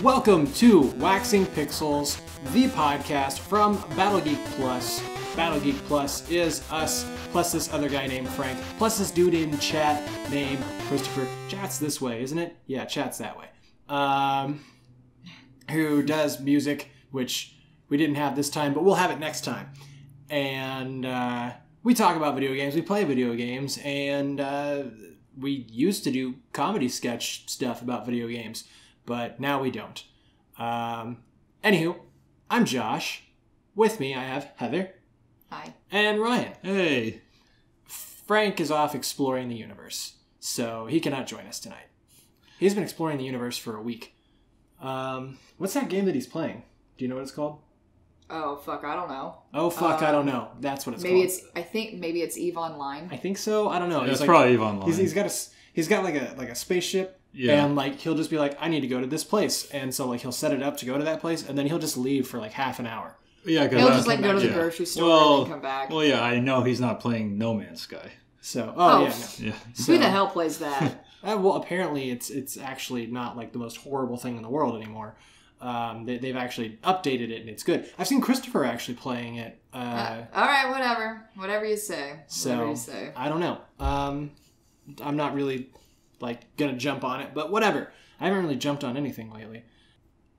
Welcome to Waxing Pixels, the podcast from Battle Geek Plus. Battle Geek Plus is us, plus this other guy named Frank, plus this dude in chat named Christopher. Chat's this way, isn't it? Yeah, chat's that way. Who does music, which we didn't have this time, but we'll have it next time. And we talk about video games, we play video games, and we used to do comedy sketch stuff about video games, but now we don't. Anywho, I'm Josh. With me, I have Heather. Hi. And Ryan. Hey. Frank is off exploring the universe, so he cannot join us tonight. He's been exploring the universe for a week. What's that game that he's playing? Do you know what it's called? Oh, fuck, I don't know. Oh, fuck, I don't know. That's what it's maybe called. I think maybe it's EVE Online. I think so. I don't know. Yeah, it's probably EVE Online. He's got like a spaceship. Yeah. And like he'll just be like, I need to go to this place, and so like he'll set it up to go to that place, and then he'll just leave for like half an hour. Yeah, he'll just like go to the grocery store and then come back. Well, yeah, I know he's not playing No Man's Sky. So, yeah. So, who the hell plays that? Well, apparently it's actually not like the most horrible thing in the world anymore. They've actually updated it and it's good. I've seen Christopher actually playing it. All right, whatever you say. So I don't know. I'm not really like gonna jump on it, but whatever. I haven't really jumped on anything lately.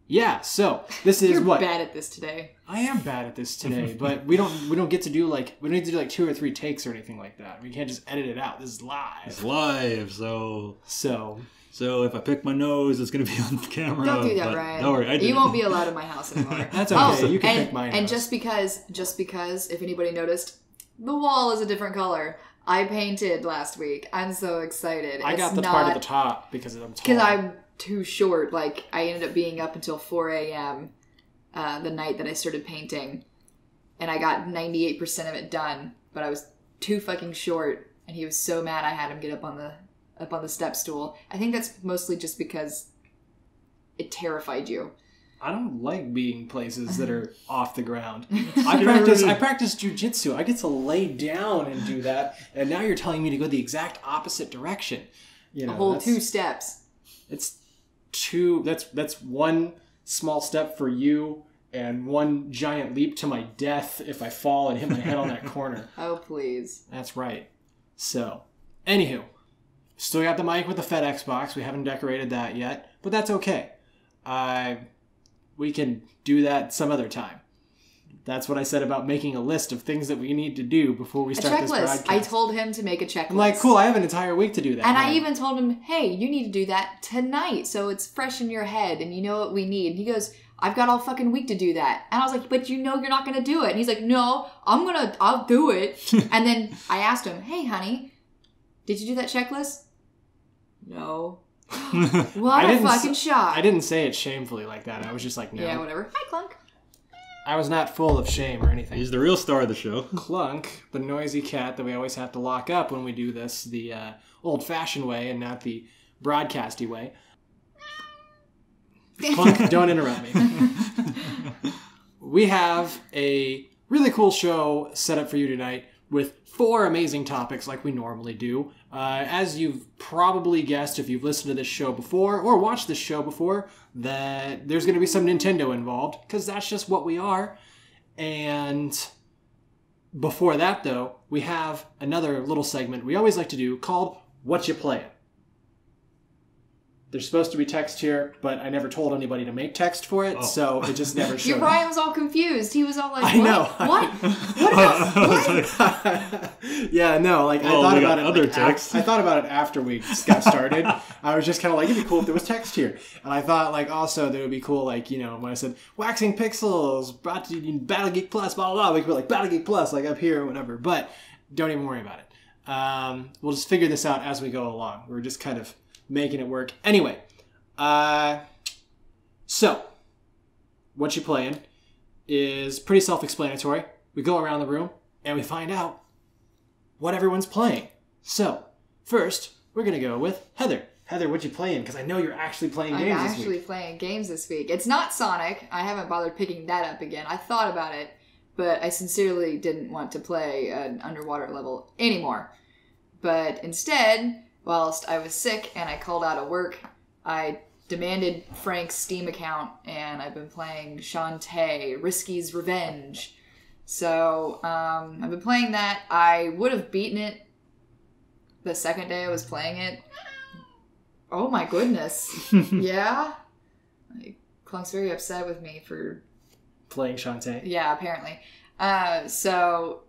Yeah, so this is You're bad at this today. I am bad at this today, but we don't get to do like we don't need to do like 2 or 3 takes or anything like that. We can't just edit it out. This is live. It's live, so if I pick my nose, it's going to be on camera. Don't do that, Ryan. Don't worry, I did. You won't be allowed in my house anymore. That's okay. You can pick my nose. And just because, if anybody noticed, the wall is a different color. I painted last week. I'm so excited. I got the part at the top because I'm tall. Because I'm too short. Like, I ended up being up until 4 a.m. The night that I started painting. And I got 98% of it done. But I was too fucking short. And he was so mad I had him get up on the step stool. I think that's mostly just because it terrified you. I don't like being places that are off the ground. I practice jujitsu. I get to lay down and do that, and now you're telling me to go the exact opposite direction. You know, a whole 2 steps. It's 2. That's 1 small step for you, and 1 giant leap to my death if I fall and hit my head on that corner. Oh, please. That's right. So, anywho. Still got the mic with the FedEx box. We haven't decorated that yet, but that's okay. We can do that some other time. That's what I said about making a list of things that we need to do before we start this broadcast. I told him to make a checklist. I'm like, cool, I have an entire week to do that. And I even told him, hey, you need to do that tonight so it's fresh in your head and you know what we need. And he goes, I've got all fucking week to do that. And I was like, but you know you're not going to do it. And he's like, no, I'll do it. And then I asked him, hey, honey, did you do that checklist? No. What a fucking shock. I didn't say it shamefully like that. I was just like, no. Yeah, whatever. Hi, Clunk. I was not full of shame or anything. He's the real star of the show. Clunk, the noisy cat that we always have to lock up when we do this the old-fashioned way and not the broadcasty way. Clunk, don't interrupt me. We have a really cool show set up for you tonight with 4 amazing topics like we normally do. As you've probably guessed if you've listened to this show before or watched this show before, that there's going to be some Nintendo involved because that's just what we are. And before that, though, we have another little segment we always like to do called What You Playin'. There's supposed to be text here, but I never told anybody to make text for it, so it just never showed. Your Brian was all confused. He was all like, what? I know. What? What? Yeah, no, like I thought about it. Other text. I thought about it after we got started. I was just kind of like, it'd be cool if there was text here. And I thought like also that it would be cool, like, you know, when I said Waxing Pixels, brought to you Battle Geek Plus, blah, blah, blah. We could put like Battle Geek Plus, like up here or whatever. But don't even worry about it. We'll just figure this out as we go along. We're just kind of making it work. Anyway, so what you playing is pretty self-explanatory. We go around the room and we find out what everyone's playing. So first, we're gonna go with Heather. Heather, what you playing? Because I know you're actually playing games this week. I'm actually playing games this week. It's not Sonic. I haven't bothered picking that up again. I thought about it, but I sincerely didn't want to play an underwater level anymore. But instead, whilst I was sick and I called out of work, I demanded Frank's Steam account, and I've been playing Shantae, Risky's Revenge. So, I've been playing that. I would have beaten it the second day I was playing it. Oh my goodness. Yeah? Clunk's very upset with me for... playing Shantae. Yeah, apparently. So,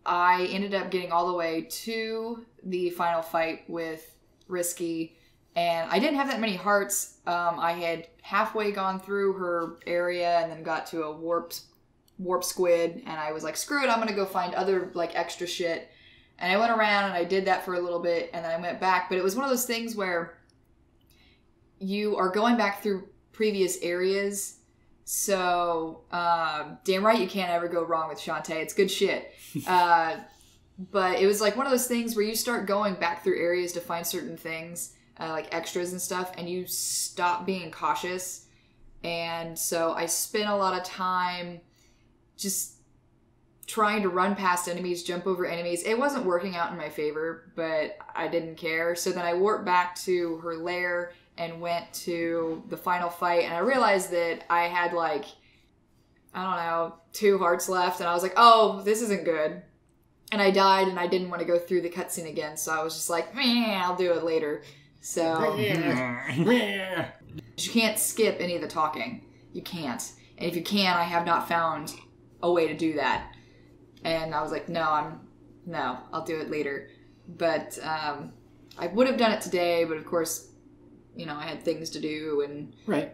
I ended up getting all the way to the final fight with Risky, and I didn't have that many hearts. I had halfway gone through her area and then got to a warp squid, and I was like, screw it, I'm gonna go find other like extra shit. And I went around and I did that for a little bit, and then I went back. But it was one of those things where you are going back through previous areas, so damn right you can't ever go wrong with Shantae. It's good shit. But it was like one of those things where you start going back through areas to find certain things, like extras and stuff, and you stop being cautious. And so I spent a lot of time just trying to run past enemies, jump over enemies. It wasn't working out in my favor, but I didn't care. So then I warped back to her lair and went to the final fight, and I realized that I had like, I don't know, 2 hearts left, and I was like, oh, this isn't good. And I died, and I didn't want to go through the cutscene again, so I was just like, meh, I'll do it later. So, you can't skip any of the talking. You can't. And if you can, I have not found a way to do that. And I was like, no, I'll do it later. But I would have done it today, but of course, you know, I had things to do,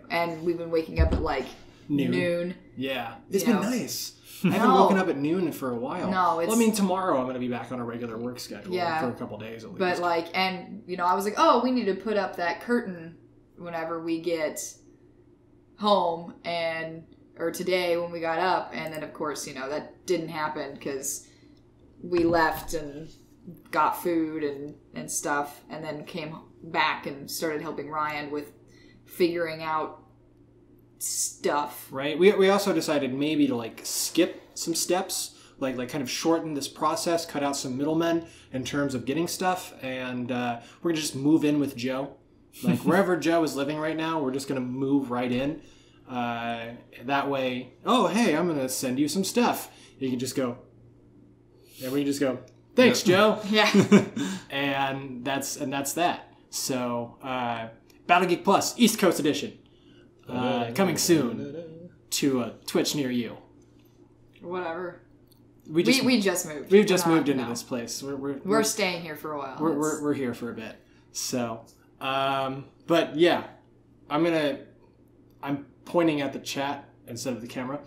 and we've been waking up at like noon. Yeah, it's been nice. I haven't woken up at noon for a while. No, well, I mean, tomorrow I'm going to be back on a regular work schedule for a couple days at least. But like, and you know, I was like, oh, we need to put up that curtain whenever we get home, or today when we got up, and then of course, you know, that didn't happen because we left and got food and stuff, and then came back and started helping Ryan with figuring out stuff. Right. We also decided maybe to like skip some steps, like kind of shorten this process, cut out some middlemen in terms of getting stuff, and we're gonna just move in with Joe. Like wherever Joe is living right now, we're just gonna move right in. That way, oh hey, I'm gonna send you some stuff. You can just go. And we just go, thanks, Joe. Yeah. and that's that. So, Battle Geek Plus East Coast Edition, coming soon to a Twitch near you. Whatever. We just moved. We've just moved into this place. We're staying here for a while. We're here for a bit. So, but yeah, I'm pointing at the chat instead of the camera,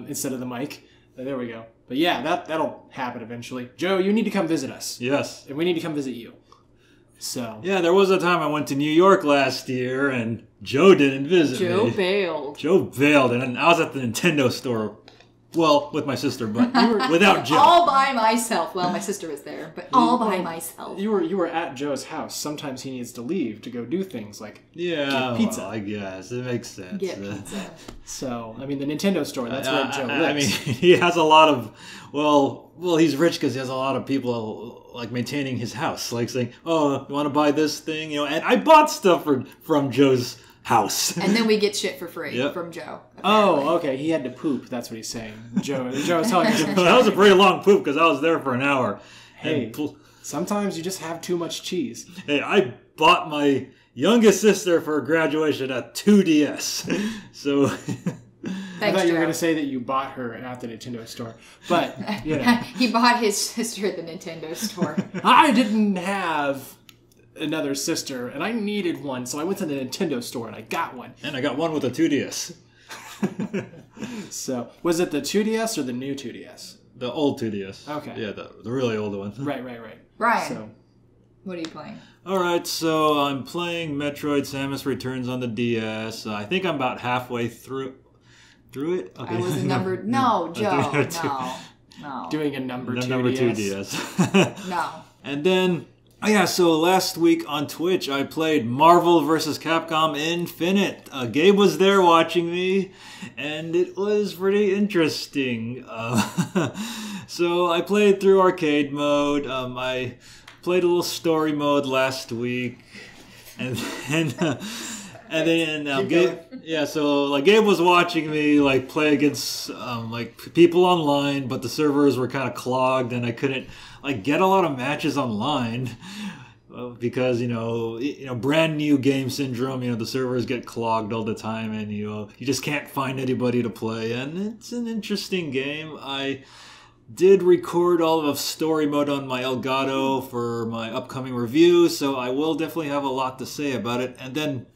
instead of the mic. There we go. But yeah, that'll happen eventually. Joe, you need to come visit us. Yes. And we need to come visit you. So. Yeah, there was a time I went to New York last year and Joe didn't visit me. Joe bailed. Joe bailed, and I was at the Nintendo store. Well, with my sister, but without Joe. All by myself. Well, my sister was there, but all by myself. You were at Joe's house. Sometimes he needs to leave to go do things like get pizza. Well, I guess it makes sense. Get pizza. So, I mean, the Nintendo store, that's where Joe lives. I mean, he has a lot of, well, he's rich because he has a lot of people like maintaining his house, like saying, "Oh, you want to buy this thing?" You know, and I bought stuff from Joe's house. And then we get shit for free from Joe. Apparently. Oh, okay. He had to poop. That's what he's saying. Joe was telling us. That was a pretty long poop because I was there for an hour. Hey, sometimes you just have too much cheese. Hey, I bought my youngest sister for graduation a 2DS. So I thought you were going to say that you bought her at the Nintendo store. But, you know. He bought his sister at the Nintendo store. I didn't have another sister, and I needed one, so I went to the Nintendo store and I got one. And I got one with a 2DS. So, was it the 2DS or the new 2DS? The old 2DS. Okay. Yeah, the really old one. Right. Brian, what are you playing? Alright, so I'm playing Metroid Samus Returns on the DS. I think I'm about halfway through it. Okay. I was a number... No, Joe, no. Doing a number 2DS. Number 2DS. No. And then... Oh yeah, so last week on Twitch I played Marvel vs. Capcom Infinite. Gabe was there watching me, and it was pretty interesting. So I played through arcade mode. I played a little story mode last week, and then And then Keep Gabe, so like Gabe was watching me like play against like people online, but the servers were kind of clogged, and I couldn't like get a lot of matches online because you know brand new game syndrome. You know the servers get clogged all the time, and you just can't find anybody to play. And it's an interesting game. I did record all of story mode on my Elgato for my upcoming review, so I will definitely have a lot to say about it. And then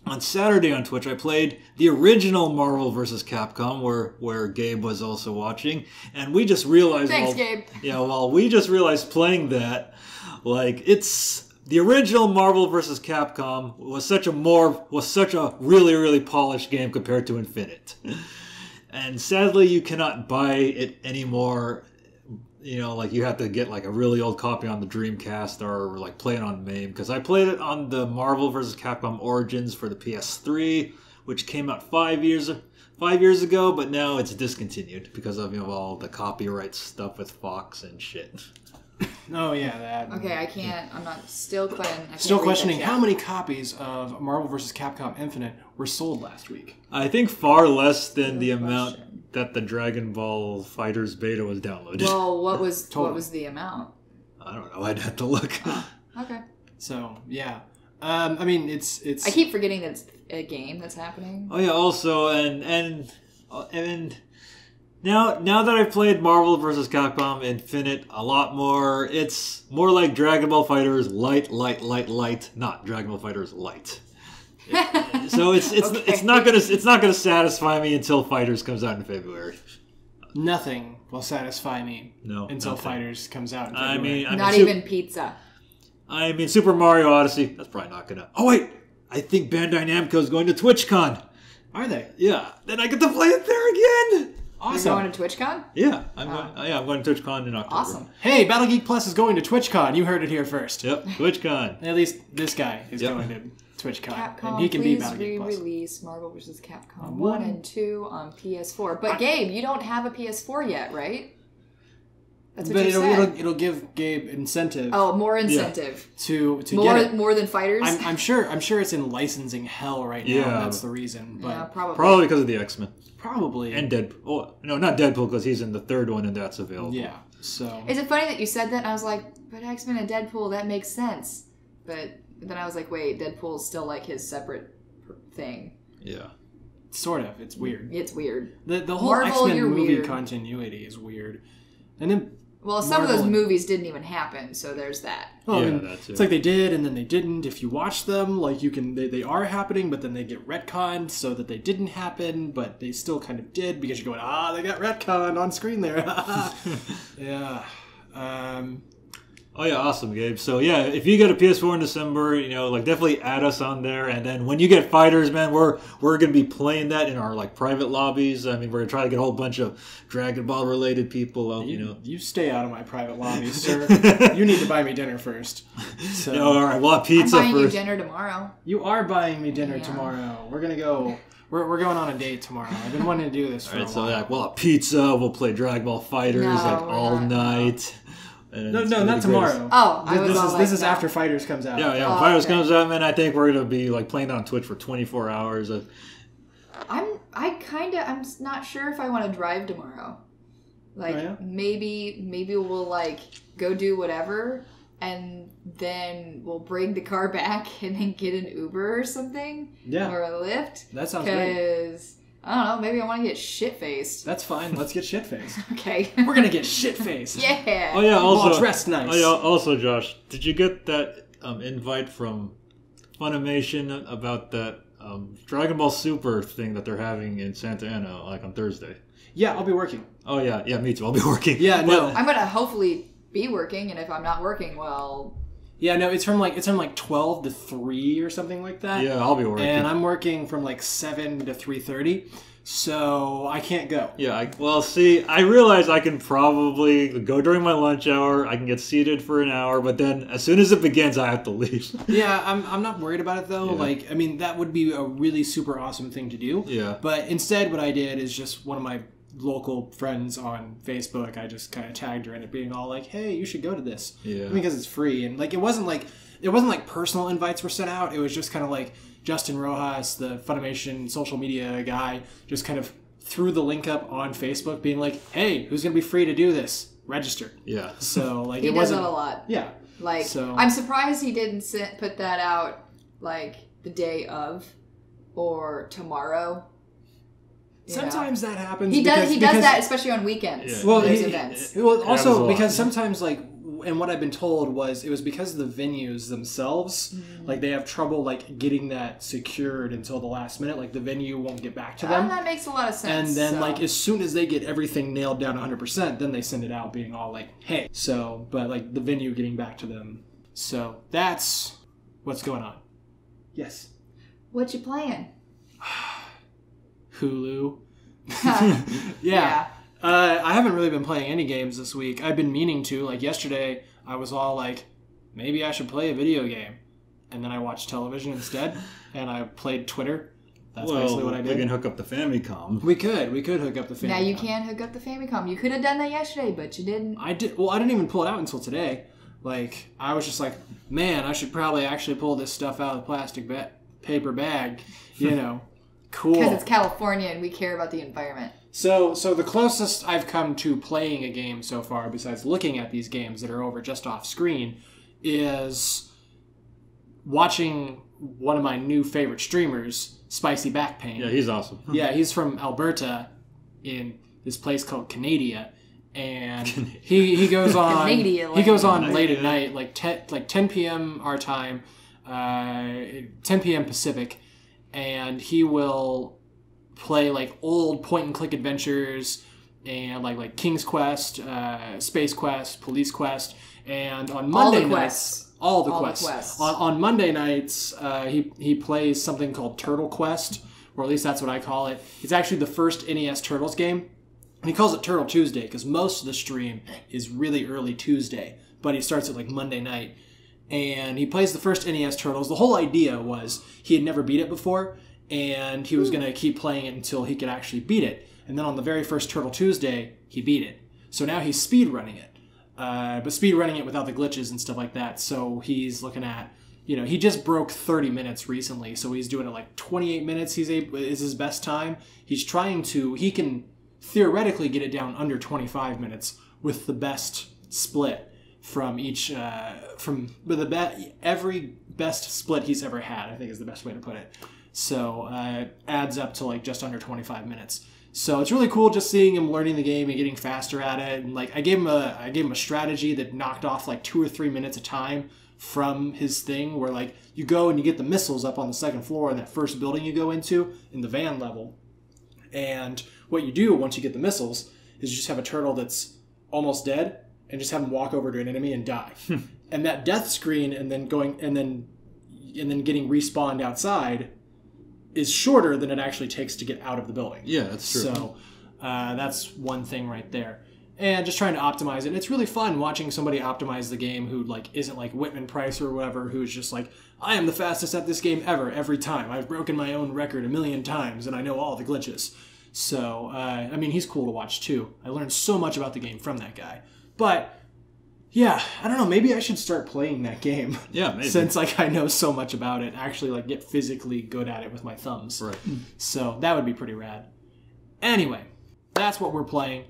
on Saturday on Twitch, I played the original Marvel vs. Capcom, where Gabe was also watching, and we just realized, Gabe. Yeah, well, we just realized playing that, like it's the original Marvel vs. Capcom was such a really really polished game compared to Infinite. And sadly, you cannot buy it anymore. You know, like you have to get like a really old copy on the Dreamcast or like play it on MAME. Because I played it on the Marvel vs. Capcom Origins for the PS3, which came out 5 years ago, but now it's discontinued because of all the copyright stuff with Fox and shit. Oh yeah, that. Okay, I can't. I'm not still questioning. Still questioning how many copies of Marvel vs. Capcom Infinite were sold last week. I think far less than the amount that the Dragon Ball FighterZ beta was downloaded. Well, what was the amount? I don't know. I'd have to look. Okay. So yeah, I mean it's. I keep forgetting that it's a game that's happening. Oh yeah. Also, and now that I've played Marvel vs. Capcom Infinite a lot more, it's more like Dragon Ball FighterZ light, not Dragon Ball FighterZ Light. So it's not gonna satisfy me until Fighters comes out in February. Nothing will satisfy me until nothing. Fighters comes out in February. Not even pizza. I mean, Super Mario Odyssey, that's probably not gonna... Oh wait! I think Bandai Namco's going to TwitchCon. Are they? Yeah. Then I get to play it there again! Awesome. You're going to TwitchCon? Yeah. I'm going to TwitchCon in October. Awesome. Hey, Battle Geek Plus is going to TwitchCon. You heard it here first. Yep, TwitchCon. At least this guy is going to TwitchCon. Capcom, and he can be Battle please Geek Plus. re-release Marvel vs. Capcom 1 and 2 on PS4. But Gabe, you don't have a PS4 yet, right? That's what you said. It'll give Gabe incentive. Oh, more incentive. To more, get it. More than Fighters? I'm sure it's in licensing hell right now. Yeah. That's the reason. But yeah, probably. Probably because of the X-Men. Probably. And Deadpool. Oh, no, not Deadpool, because he's in the third one and that's available. Yeah, so... Is it funny that you said that? And I was like, but X-Men and Deadpool, that makes sense. But then I was like, wait, Deadpool's still like his separate thing. Yeah. Sort of. It's weird. It's weird. The whole Marvel, X-Men movie weird. Continuity is weird. And then... Well, some of those movies didn't even happen, so there's that. Well, yeah, I mean, it's like they did and then they didn't. If you watch them, like you can, they are happening, but then they get retconned so that they didn't happen, but they still kind of did because you're going, they got retconned on screen there. Yeah. Oh yeah, awesome, Gabe. So yeah, if you get a PS4 in December, definitely add us on there. And then when you get Fighters, man, we're gonna be playing that in our private lobbies. I mean, we're gonna try to get a whole bunch of Dragon Ball related people. You stay out of my private lobbies, sir. You need to buy me dinner first. So. All right, we'll have pizza I'm buying first. you dinner tomorrow. You are buying me dinner tomorrow. We're gonna go. We're going on a date tomorrow. I've been wanting to do this for a while. So we'll have pizza. We'll play Dragon Ball Fighters all night. No, not tomorrow. Oh, this is after Fighters comes out. Yeah, when Fighters comes out, man, I think we're gonna be playing on Twitch for 24 hours. I'm not sure if I want to drive tomorrow. Maybe we'll go do whatever, and then we'll bring the car back and then get an Uber or something. Yeah. Or a Lyft. That sounds great. Because I don't know, maybe I want to get shit-faced. That's fine. Let's get shit-faced. Okay. We're going to get shit-faced. Yeah. Oh, yeah, also... All dressed nice. Oh, yeah, also, Josh, did you get that invite from Funimation about that Dragon Ball Super thing that they're having in Santa Ana, on Thursday? Yeah, I'll be working. Oh, yeah, me too. I'll be working. Yeah, no. I'm going to hopefully be working, and if I'm not working, well... Yeah, no, it's from 12 to 3 or something like that. Yeah, I'll be working. And I'm working from 7 to 3:30, so I can't go. Yeah, I realize I can probably go during my lunch hour. I can get seated for an hour, but then as soon as it begins, I have to leave. Yeah, I'm not worried about it though. Yeah. That would be a really super awesome thing to do. Yeah. But instead, what I did is just one of my local friends on Facebook, I just kind of tagged her in it being all hey, you should go to this. Yeah. Because it's free. And it wasn't it wasn't like personal invites were sent out. It was just kind of like Justin Rojas, the Funimation social media guy, just kind of threw the link up on Facebook being like, hey, who's going to be free to do this? Register. Yeah. So like he it does wasn't that a lot. Yeah. Like, so, I'm surprised he didn't put that out like the day of or tomorrow. Sometimes that happens. He does that, especially on weekends. Yeah. Well, there's events. Well, also because yeah. sometimes like, and what I've been told was it was because of the venues themselves. Like they have trouble like getting that secured until the last minute. Like the venue won't get back to them. That makes a lot of sense. And then like as soon as they get everything nailed down 100%, then they send it out being all like, hey. So, but like the venue getting back to them. So that's what's going on. Yes. What you playing? Hulu. Yeah. I haven't really been playing any games this week. I've been meaning to. Like yesterday, I was all like, maybe I should play a video game. And then I watched television instead, and I played Twitter. That's basically what I did. We can hook up the Famicom. We could hook up the Famicom. Now you can hook up the Famicom. You could have done that yesterday, but you didn't. I did. Well, I didn't even pull it out until today. Like, I was just like, man, I should probably actually pull this stuff out of the plastic paper bag. You know, cool. Because it's California and we care about the environment. So the closest I've come to playing a game so far, besides looking at these games that are over just off screen, is watching one of my new favorite streamers, Spicy Backpain. Yeah, he's awesome. Yeah, he's from Alberta in this place called Canada, and he goes on he goes on late at night, like 10 p.m. our time, 10 p.m. Pacific, and he will play like old point and click adventures and like King's Quest, Space Quest, Police Quest, and on Monday nights. All the quests. On Monday nights, he plays something called Turtle Quest, or at least that's what I call it. It's actually the first NES Turtles game. And he calls it Turtle Tuesday because most of the stream is really early Tuesday, but he starts at like Monday night. And he plays the first NES Turtles. The whole idea was he had never beat it before, and he was going to keep playing it until he could actually beat it. And then on the very first Turtle Tuesday, he beat it. So now he's speedrunning it. But speedrunning it without the glitches and stuff like that. So he's looking at, he just broke 30 minutes recently. So he's doing it like 28 minutes is his best time. He can theoretically get it down under 25 minutes with the best split from each, every best split he's ever had, I think is the best way to put it. So adds up to like just under 25 minutes. So it's really cool just seeing him learning the game and getting faster at it. And like I gave him a strategy that knocked off like 2 or 3 minutes of time from his thing, where like you go and you get the missiles up on the second floor in that first building you go into in the van level. And what you do once you get the missiles is you just have a turtle that's almost dead and just have him walk over to an enemy and die. And that death screen and then getting respawned outside is shorter than it actually takes to get out of the building. Yeah, that's true. So that's one thing right there. And just trying to optimize it. And it's really fun watching somebody optimize the game who like isn't like Whitman Price or whatever, who's just like, I am the fastest at this game ever, every time. I've broken my own record 1,000,000 times and I know all the glitches. So, I mean, he's cool to watch too. I learned so much about the game from that guy. But yeah, I don't know. Maybe I should start playing that game. Yeah, maybe. Since like I know so much about it, actually like get physically good at it with my thumbs. Right. So that would be pretty rad. Anyway, that's what we're playing,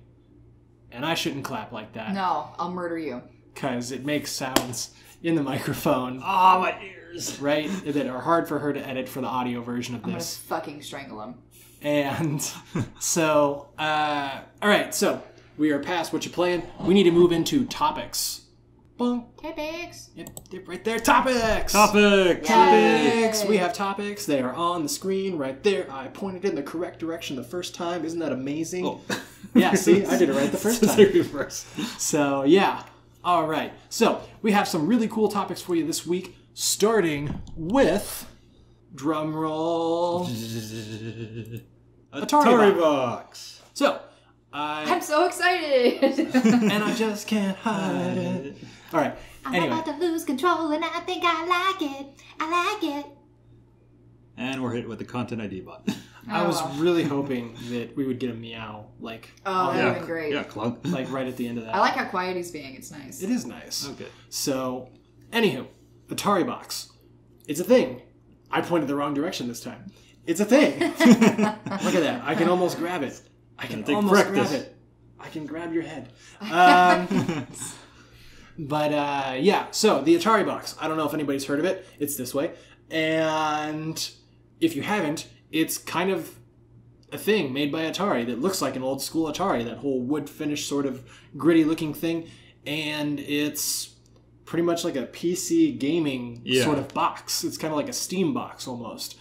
and I shouldn't clap like that. No, I'll murder you. Because it makes sounds in the microphone. Oh, my ears. Right, that are hard for her to edit for the audio version of I'm this. gonna fucking strangle him. And so, all right, so we are past what you're playing. We need to move into topics. Bonk. Topics. Yep, right there. Topics. Topics. Topics. We have topics. They are on the screen right there. I pointed in the correct direction the first time. Isn't that amazing? Oh. Yeah, see? I did it right the first time. So, yeah. All right. So, we have some really cool topics for you this week, starting with, drum roll, Ataribox. So, I'm so excited. and I just can't hide it. All right. Anyway. I'm about to lose control, and I think I like it. I like it. And we're hit with the Content ID bot. I was really hoping that we would get a meow, like, that would have been great. Yeah, clunk. like right at the end of that. I like how quiet he's being. It's nice. It is nice. Okay. So, anywho, Ataribox. It's a thing. I pointed the wrong direction this time. It's a thing. Look at that. I can almost grab it. I can almost grab it. I can grab your head. But yeah, so the Ataribox. I don't know if anybody's heard of it. It's this way. And if you haven't, it's kind of a thing made by Atari that looks like an old school Atari, that whole wood finish sort of gritty looking thing. And it's pretty much like a PC gaming sort of box. It's kind of like a Steam box almost.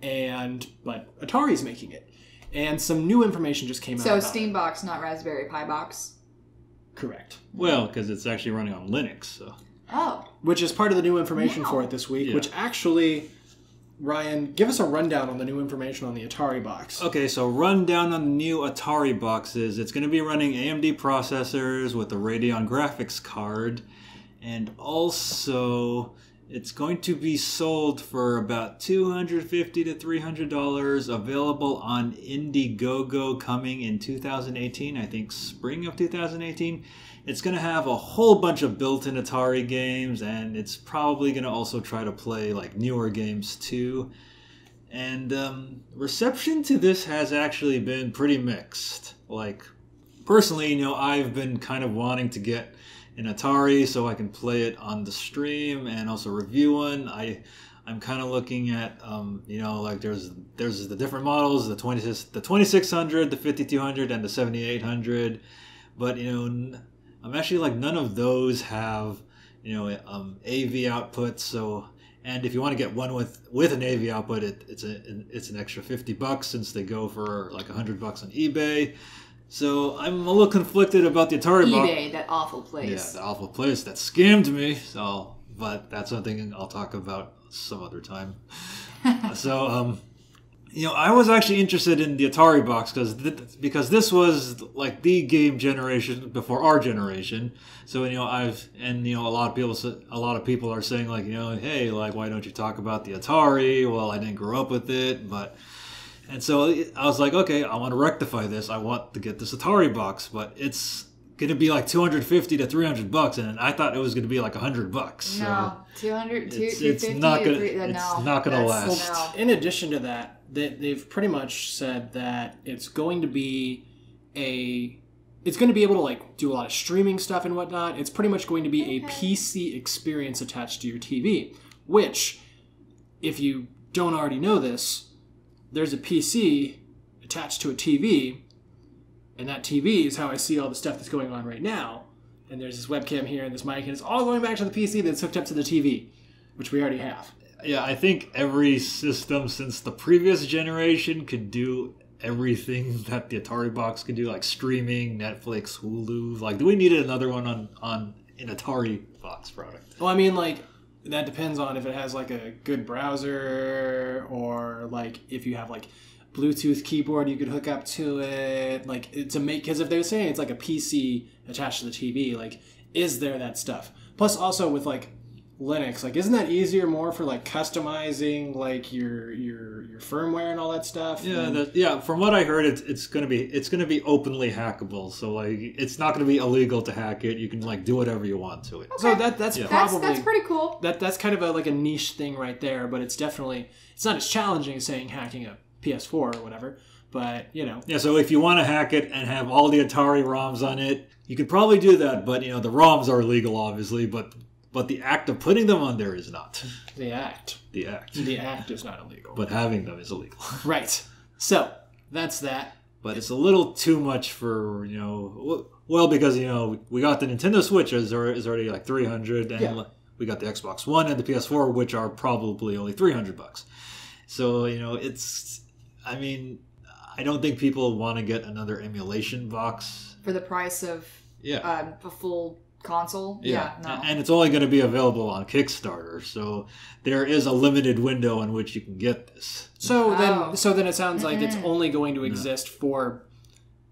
But Atari's making it. And some new information just came out. So Steam box, not Raspberry Pi box? Correct. Well, because it's actually running on Linux, so. Oh. Which is part of the new information for it this week, which actually, Ryan, give us a rundown on the new information on the Atari box. Okay, so rundown on the new Atari boxes. It's going to be running AMD processors with a Radeon graphics card. And also, it's going to be sold for about $250 to $300, available on Indiegogo coming in 2018, I think spring of 2018. It's going to have a whole bunch of built-in Atari games, and it's probably going to also try to play like newer games too. And reception to this has actually been pretty mixed. Like, personally, I've been kind of wanting to get an Atari so I can play it on the stream and also review one. I'm kind of looking at like there's the different models, the 2600, the 5200, and the 7800. But I'm actually like none of those have AV output. So, and if you want to get one with an AV output, it's an extra $50 since they go for like $100 on eBay. So I'm a little conflicted about the Atari box. eBay, that awful place. Yeah, that awful place that scammed me. So, but that's something I'll talk about some other time. So, I was actually interested in the Atari box because this was like the game generation before our generation. So, a lot of people are saying like, hey, like why don't you talk about the Atari? Well, I didn't grow up with it, and so I was like, okay, I want to rectify this. I want to get this Atari box, but it's going to be like $250 to $300, and I thought it was going to be like $100. So no, 200, it's not going to last. No. In addition to that, they've pretty much said that it's going to be able to like do a lot of streaming stuff and whatnot. It's pretty much going to be a PC experience attached to your TV, which, if you don't already know this, there's a PC attached to a TV, and that TV is how I see all the stuff that's going on right now. And there's this webcam here and this mic, and it's all going back to the PC that's hooked up to the TV, which we already have. Yeah, I think every system since the previous generation could do everything that the Atari box could do, like streaming, Netflix, Hulu. Like, do we need another one on an Atari box product? Well, I mean, like, that depends on if it has like a good browser, or like if you have like Bluetooth keyboard you could hook up to it, like because if they're saying it's like a PC attached to the TV, like is there that stuff? Plus also with like Linux, like isn't that easier more for like customizing like your firmware and all that stuff? Yeah, from what I heard, it's gonna be openly hackable. So like it's not gonna be illegal to hack it. You can like do whatever you want to it. Okay. So that's probably that's pretty cool. That's kind of like a niche thing right there, but it's not as challenging as saying hacking a PS4 or whatever. But Yeah, so if you want to hack it and have all the Atari ROMs on it, you could probably do that. But the ROMs are illegal, obviously. But the act of putting them on there is not. The act is not illegal. But having them is illegal. Right. So, that's that. But it's a little too much for, well, because, we got the Nintendo Switch is already like $300, and we got the Xbox One and the PS4, which are probably only $300. So, I don't think people want to get another emulation box. For the price of a full console? Yeah, no. And it's only going to be available on Kickstarter, so there is a limited window in which you can get this. So then it sounds like it's only going to exist for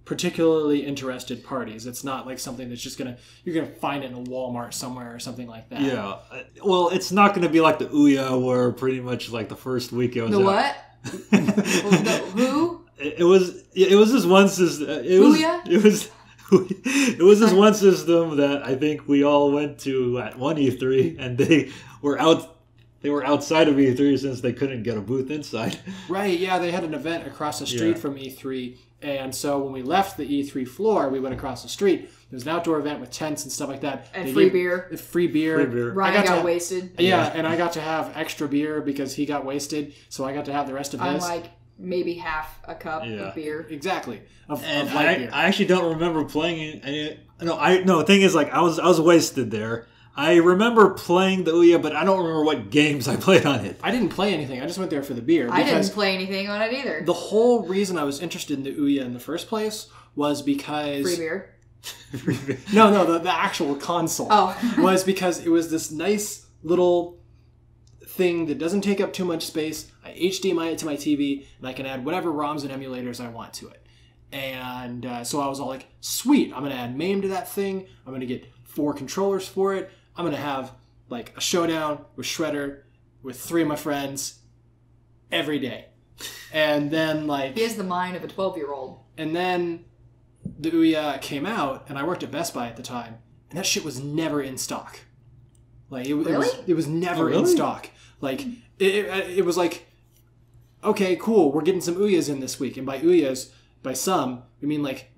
particularly interested parties. It's not like something that's just you're gonna find it in a Walmart somewhere or something like that. Yeah, well, it's not going to be like the Ouya, where pretty much like the first week it was the out. What? The who? It was this once. Ouya? It was It was this one system that I think we all went to at one E3, and they were outside of E3 since they couldn't get a booth inside. Right, yeah, they had an event across the street from E3, and so when we left the E3 floor, we went across the street. There was an outdoor event with tents and stuff like that. And free beer. Free beer. Ryan got wasted. Yeah, and I got to have extra beer because he got wasted, so I got to have the rest of his. I'm like maybe half a cup of beer. Exactly. Of And light beer. I actually don't remember playing any. No, the thing is, like, I was wasted there. I remember playing the Ouya, but I don't remember what games I played on it. I didn't play anything. I just went there for the beer. I didn't play anything on it either. The whole reason I was interested in the Ouya in the first place was because... Free beer? No, the actual console. Oh. Was because it was this nice little thing that doesn't take up too much space. I HDMI it to my TV, and I can add whatever ROMs and emulators I want to it. And so I was all like, sweet, I'm going to add MAME to that thing. I'm going to get 4 controllers for it. I'm going to have like a showdown with Shredder with 3 of my friends every day. And then like... He has the mind of a 12-year-old. And then the Ouya came out, and I worked at Best Buy at the time, and that shit was never in stock. Like, it was never in stock. Like, it was like, okay, cool, we're getting some Ouyas in this week. And by Ouyas, by some, we mean like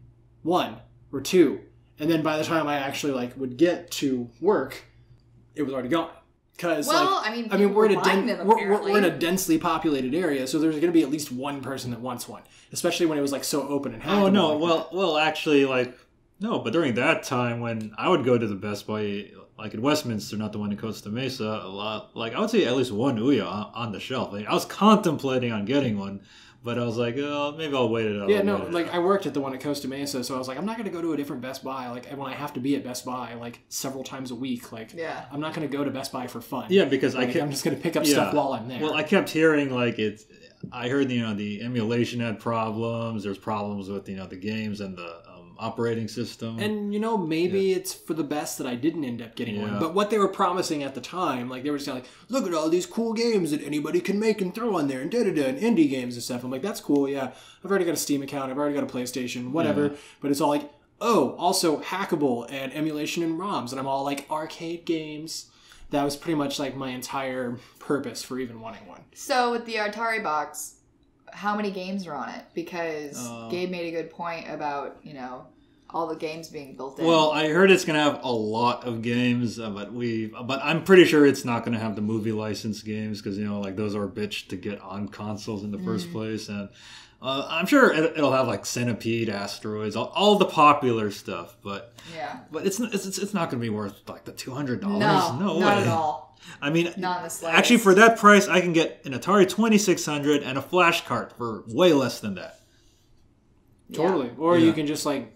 1 or 2. And then by the time I actually like would get to work, it was already gone. Because we're in a densely populated area, so there's going to be at least one person that wants one. Especially when it was like so open and hackable. Oh no, well, actually, like no, but during that time when I would go to the Best Buy, like in Westminster, not the one in Costa Mesa, a lot, like I would say at least one Ouya on the shelf. Like, I was contemplating on getting one. But I was like, oh, maybe I'll wait it out. Yeah, no, like I worked at the one at Costa Mesa, so I was like, I'm not going to go to a different Best Buy. Like when I have to be at Best Buy like several times a week, like I'm not going to go to Best Buy for fun. Yeah, because I'm just going to pick up stuff while I'm there. Well, I kept hearing like I heard the emulation had problems. There's problems with the games and the operating system. And maybe it's for the best that I didn't end up getting one. But what they were promising at the time, like they were saying, like, look at all these cool games that anybody can make and throw on there, and and indie games and stuff. I'm like, that's cool. Yeah, I've already got a Steam account. I've already got a PlayStation, whatever. Yeah. But it's all like, oh, also hackable and emulation and ROMs, and I'm all like arcade games. That was pretty much like my entire purpose for even wanting one. So with the Ataribox, how many games are on it? Because Gabe made a good point about, all the games being built in. Well, I heard it's going to have a lot of games, but I'm pretty sure it's not going to have the movie license games because, like those are a bitch to get on consoles in the first place. And I'm sure it'll have like Centipede, Asteroids, all the popular stuff. But it's not going to be worth like the $200. No way. Not at all. I mean, not in the slightest. Actually, for that price, I can get an Atari 2600 and a flash cart for way less than that. Totally. Or you can just like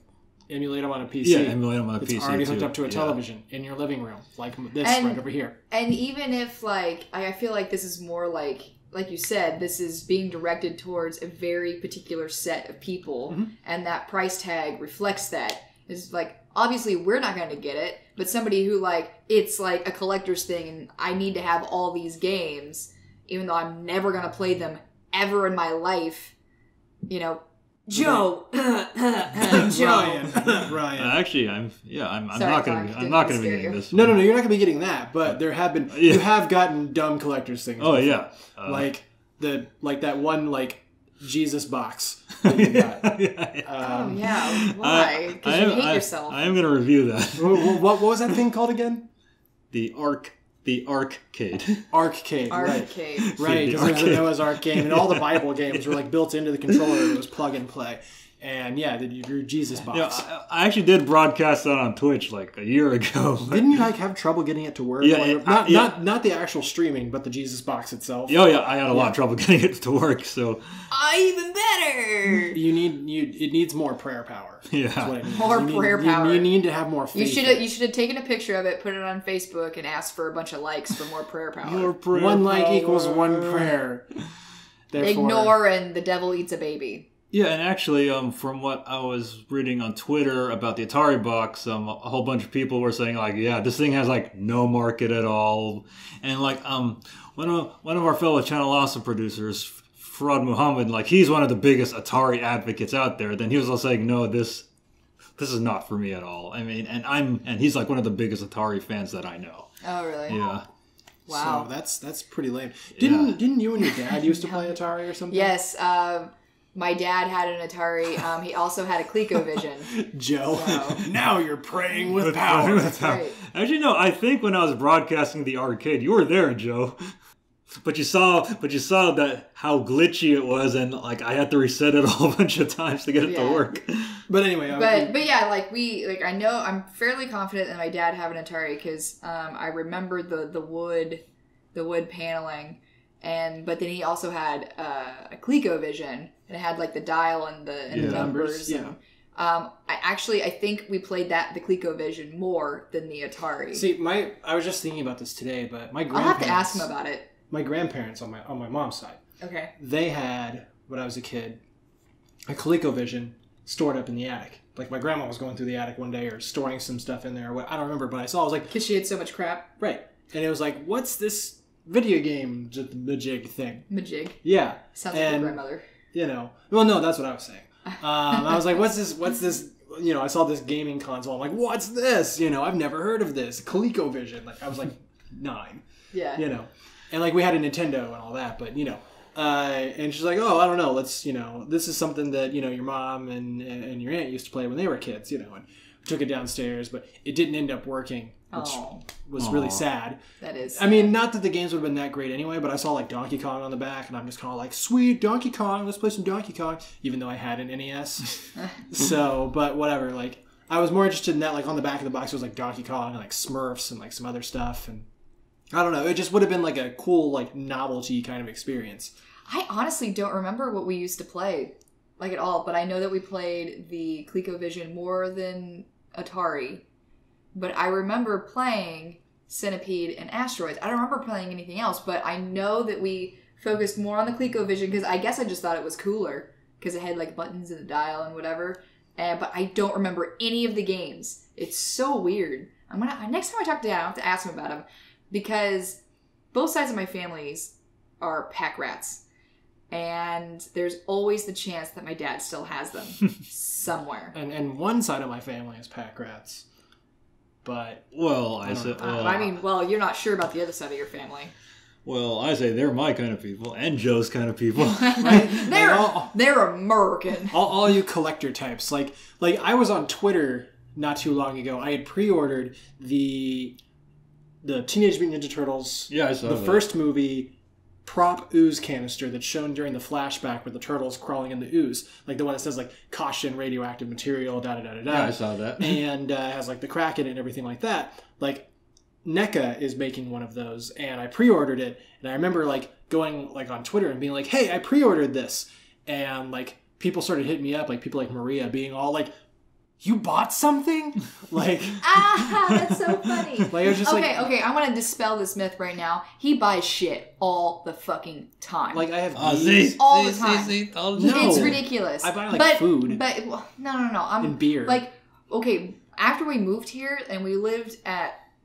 emulate them on a PC. Yeah, emulate them on a PC. It's already hooked up to a television in your living room, like this right over here. And even if like, I feel like this is more like you said, this is being directed towards a very particular set of people, and that price tag reflects that. It's like, obviously we're not going to get it, but somebody who like, it's like a collector's thing and I need to have all these games, even though I'm never going to play them ever in my life, Joe. Ryan. Actually, I'm not going to be getting this. No, you're not going to be getting that, but there have been, you have gotten dumb collector's things. Oh, before. yeah. Like that one, like, Jesus box that you got. Why? Because you hate yourself. I am going to review that. What was that thing called again? The Arcade. Arcade, right. Right, The because it was a Noah's Ark game, and all the Bible games were like built into the controller, and it was plug and play. And your Jesus box. I actually did broadcast that on Twitch like a year ago. Didn't you like have trouble getting it to work? Yeah, not the actual streaming, but the Jesus box itself. Oh yeah, I had a lot of trouble getting it to work. So even better. It needs more prayer power. Yeah, more prayer power. You need to have more faith. You should have taken a picture of it, put it on Facebook, and asked for a bunch of likes for more prayer power. More prayer one power. like equals one prayer. Therefore, ignore and the devil eats a baby. Yeah, and actually, from what I was reading on Twitter about the Ataribox, a whole bunch of people were saying like, yeah, this thing has like no market at all, and like one of our fellow Channel Awesome producers, Farad Muhammad, like he's one of the biggest Atari advocates out there. Then he was also saying, no, this this is not for me at all. I mean, and he's like one of the biggest Atari fans that I know. Oh, really? Yeah. Wow. So that's pretty lame. Didn't you and your dad used to play Atari or something? Yes. My dad had an Atari. He also had a ColecoVision. Joe, So- now you're praying with power. Right. Actually, no. I think when I was broadcasting the arcade, you were there, Joe. But you saw that how glitchy it was, and like I had to reset it a whole bunch of times to get it to work. But anyway, But yeah, I know I'm fairly confident that my dad had an Atari because I remember the wood paneling, but then he also had a ColecoVision, and it had like the dial and the numbers. Yeah. I think we played the ColecoVision more than the Atari. See, I was just thinking about this today, but my I'll grandparents. have to ask him about it. My grandparents on my mom's side. Okay. They had, when I was a kid, a ColecoVision stored up in the attic. Like my grandma was going through the attic one day or storing some stuff in there. Or what, I don't remember, but I was like, Because she had so much crap. right. And it was like, what's this video game majig thing? Majig. Yeah. Sounds like your grandmother. You know, well, no, that's what I was saying. I was like, what's this? You know, I saw this gaming console. I'm like, what's this? You know, I've never heard of this. ColecoVision. Like I was like 9. Yeah. You know. And, like, we had a Nintendo and all that, but, you know. And she's like, oh, I don't know. Let's, you know, this is something that, you know, your mom and your aunt used to play when they were kids, you know. And took it downstairs, but it didn't end up working, which was really sad. That is sad. I mean, not that the games would have been that great anyway, but I saw, like, Donkey Kong on the back, and I'm just kind of like, sweet, Donkey Kong, let's play some Donkey Kong, even though I had an NES. So, but whatever, like, I was more interested in that, like, on the back of the box was, like, Donkey Kong and, like, Smurfs and, like, some other stuff, and I don't know. It just would have been like a cool, like, novelty kind of experience. I honestly don't remember what we used to play, like, at all. But I know that we played the ColecoVision more than Atari. But I remember playing Centipede and Asteroids. I don't remember playing anything else. But I know that we focused more on the ColecoVision because I guess I just thought it was cooler. Because it had, like, buttons and a dial and whatever. But I don't remember any of the games. It's so weird. Next time I talk to Dad, I'll have to ask him about them. Because both sides of my families are pack rats. And there's always the chance that my dad still has them somewhere. And one side of my family is pack rats. But... Well, I said... you're not sure about the other side of your family. Well, I say they're my kind of people, and Joe's kind of people. Right? They're American. All you collector types. Like I was on Twitter not too long ago. I had pre-ordered the Teenage Mutant Ninja Turtles, I saw the that. first movie, prop ooze canister that's shown during the flashback with the turtles crawling in the ooze. Like the one that says, like, caution, radioactive material, da-da-da-da-da. Yeah, I saw that. And has, like, the crack in it and everything like that. Like, NECA is making one of those, and I pre-ordered it. And I remember, like, going, like, on Twitter and being like, hey, I pre-ordered this. And, like, people started hitting me up, like, people like Maria being all like, you bought something? Like... that's so funny. Like, I was just okay, I want to dispel this myth right now. He buys shit all the fucking time. Like, I have all the time. No. It's ridiculous. I buy, like, food. But, no. And beer. Like, okay, after we moved here and we lived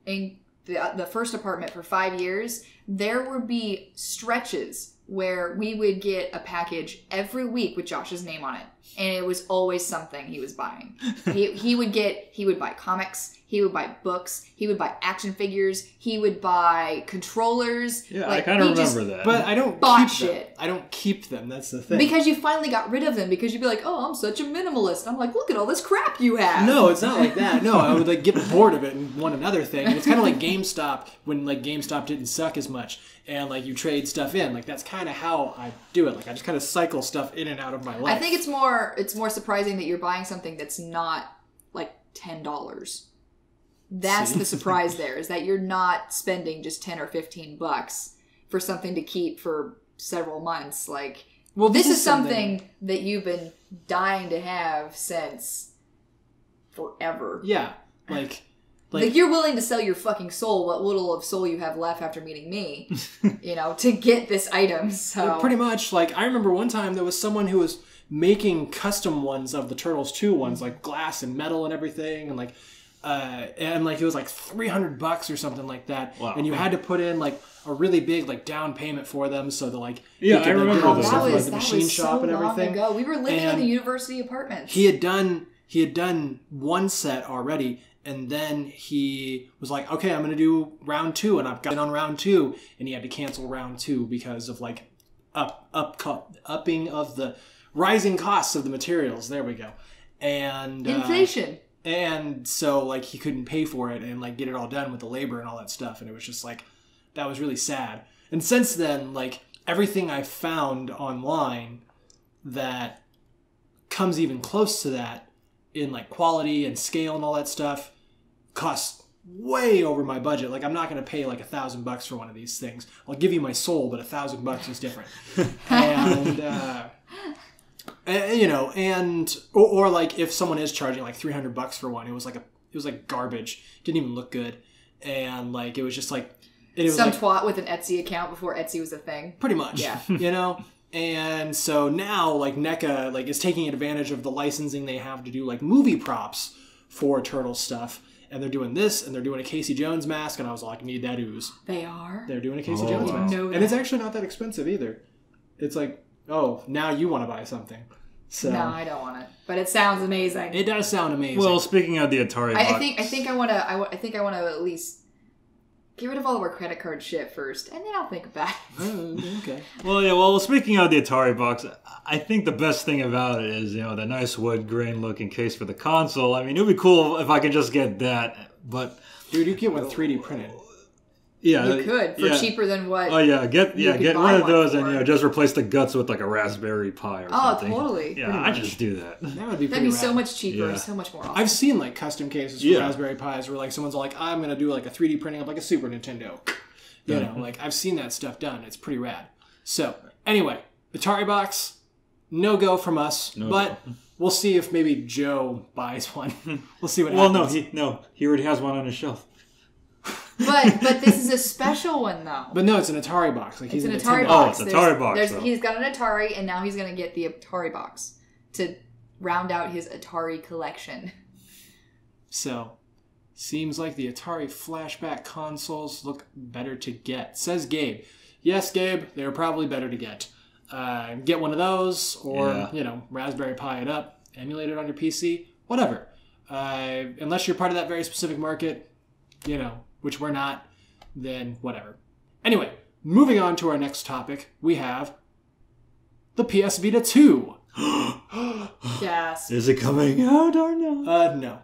in the first apartment for 5 years, there would be stretches where we would get a package every week with Josh's name on it. And it was always something he was buying. He would buy comics, he would buy books, he would buy action figures, he would buy controllers. Yeah, like, I kind of remember that. But I don't bought keep shit. them. I don't keep them. That's the thing. Because you finally got rid of them because you'd be like, oh, I'm such a minimalist. And I'm like, look at all this crap you have. No, it's not like that. No, I would, like, get bored of it and want another thing. And it's kind of like GameStop when, like, GameStop didn't suck as much. And, like, you trade stuff in. Like, that's kind of how I do it. Like, I just kind of cycle stuff in and out of my life. I think it's more surprising that you're buying something that's not, like, $10. That's the surprise there, is that you're not spending just 10 or 15 bucks for something to keep for several months. Like, well, this is something that you've been dying to have since forever. Yeah. Like you're willing to sell your fucking soul, what little of soul you have left after meeting me, to get this item. So pretty much, like, I remember one time there was someone who was making custom ones of the Turtles 2 ones, like glass and metal and everything, and it was like $300 or something like that. Wow. And you had to put in, like, a really big, like, down payment for them, so the, like, yeah, you could, I remember like, that. stuff, like, the that machine was shop so and everything. Long ago. We were living in And the university apartments. He had done he had done one set already, and then he was like, okay, I'm going to do round 2, and I've got it on round 2, and he had to cancel round 2 because of like upping of the rising costs of the materials. There we go. And inflation. And so like he couldn't pay for it and like get it all done with the labor and all that stuff, and it was just like, that was really sad. And since then, like everything I found online that comes even close to that in like quality and scale and all that stuff costs way over my budget. Like I'm not going to pay like $1,000 for one of these things. I'll give you my soul, but $1,000 is different. And you know, or like if someone is charging like $300 for one, it was like garbage. Didn't even look good, and like it was just like some twat with an Etsy account before Etsy was a thing. Pretty much, yeah. You know. And so now, like, NECA, like, is taking advantage of the licensing they have to do, like, movie props for Turtle stuff. And they're doing this, and they're doing a Casey Jones mask, and I was like, need that ooze. They are? They're doing a Casey Jones mask. And it's actually not that expensive either. It's like, oh, now you want to buy something. So, no, I don't want it. But it sounds amazing. It does sound amazing. Well, speaking of the Atari box... I think I want to at least... get rid of all of our credit card shit first, and then I'll think about it. Okay. Well, speaking of the Atari box, I think the best thing about it is, the nice wood grain looking case for the console. I mean, it would be cool if I could just get that, but... Dude, you get one 3D printed. Yeah. You could, for cheaper than what... Oh, yeah, get one of those and, just replace the guts with, like, a Raspberry Pi or something. Oh, totally. Yeah, I'd just do that. That'd be so much cheaper, so much more awesome. I've seen, like, custom cases for Raspberry Pis where, like, someone's like, I'm going to do, like, a 3D printing of, like, a Super Nintendo. You know, like, I've seen that stuff done. It's pretty rad. So, anyway, Atari box, no go from us, but we'll see if maybe Joe buys one. We'll see what happens. He already has one on his shelf. But this is a special one, though. But no, it's an Atari box. Like, it's an Atari box. Oh, it's an Atari box. He's got an Atari, and now he's going to get the Atari box to round out his Atari collection. So, seems like the Atari flashback consoles look better to get, says Gabe. Yes, Gabe, they're probably better to get. Get one of those, or, Raspberry Pi it up, emulate it on your PC, whatever. Unless you're part of that very specific market, which we're not, then whatever. Anyway, moving on to our next topic, we have the PS Vita 2. Yes. Is it coming out or no? No,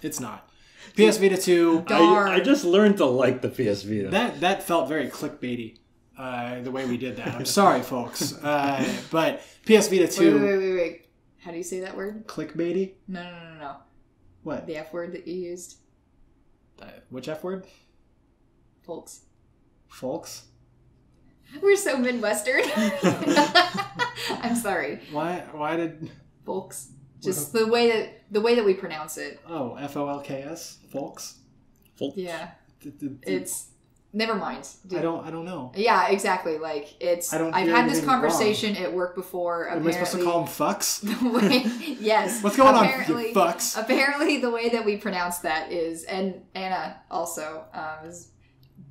it's not. PS Vita 2. Darn. I just learned to like the PS Vita. That felt very clickbaity, the way we did that. I'm sorry, folks. But PS Vita 2... Wait. How do you say that word? Clickbaity? No. What? The F word that you used? Which F word? Folks. We're so Midwestern. I'm sorry. Why did... Folks. Just the way that we pronounce it. Oh, Folks? Folks? Yeah. It's... Never mind. I don't know. Yeah, exactly. Like, it's... I've had this conversation at work before. Am I supposed to call them fucks? Yes. What's going on, you fucks? Apparently, the way that we pronounce that is... And Anna also has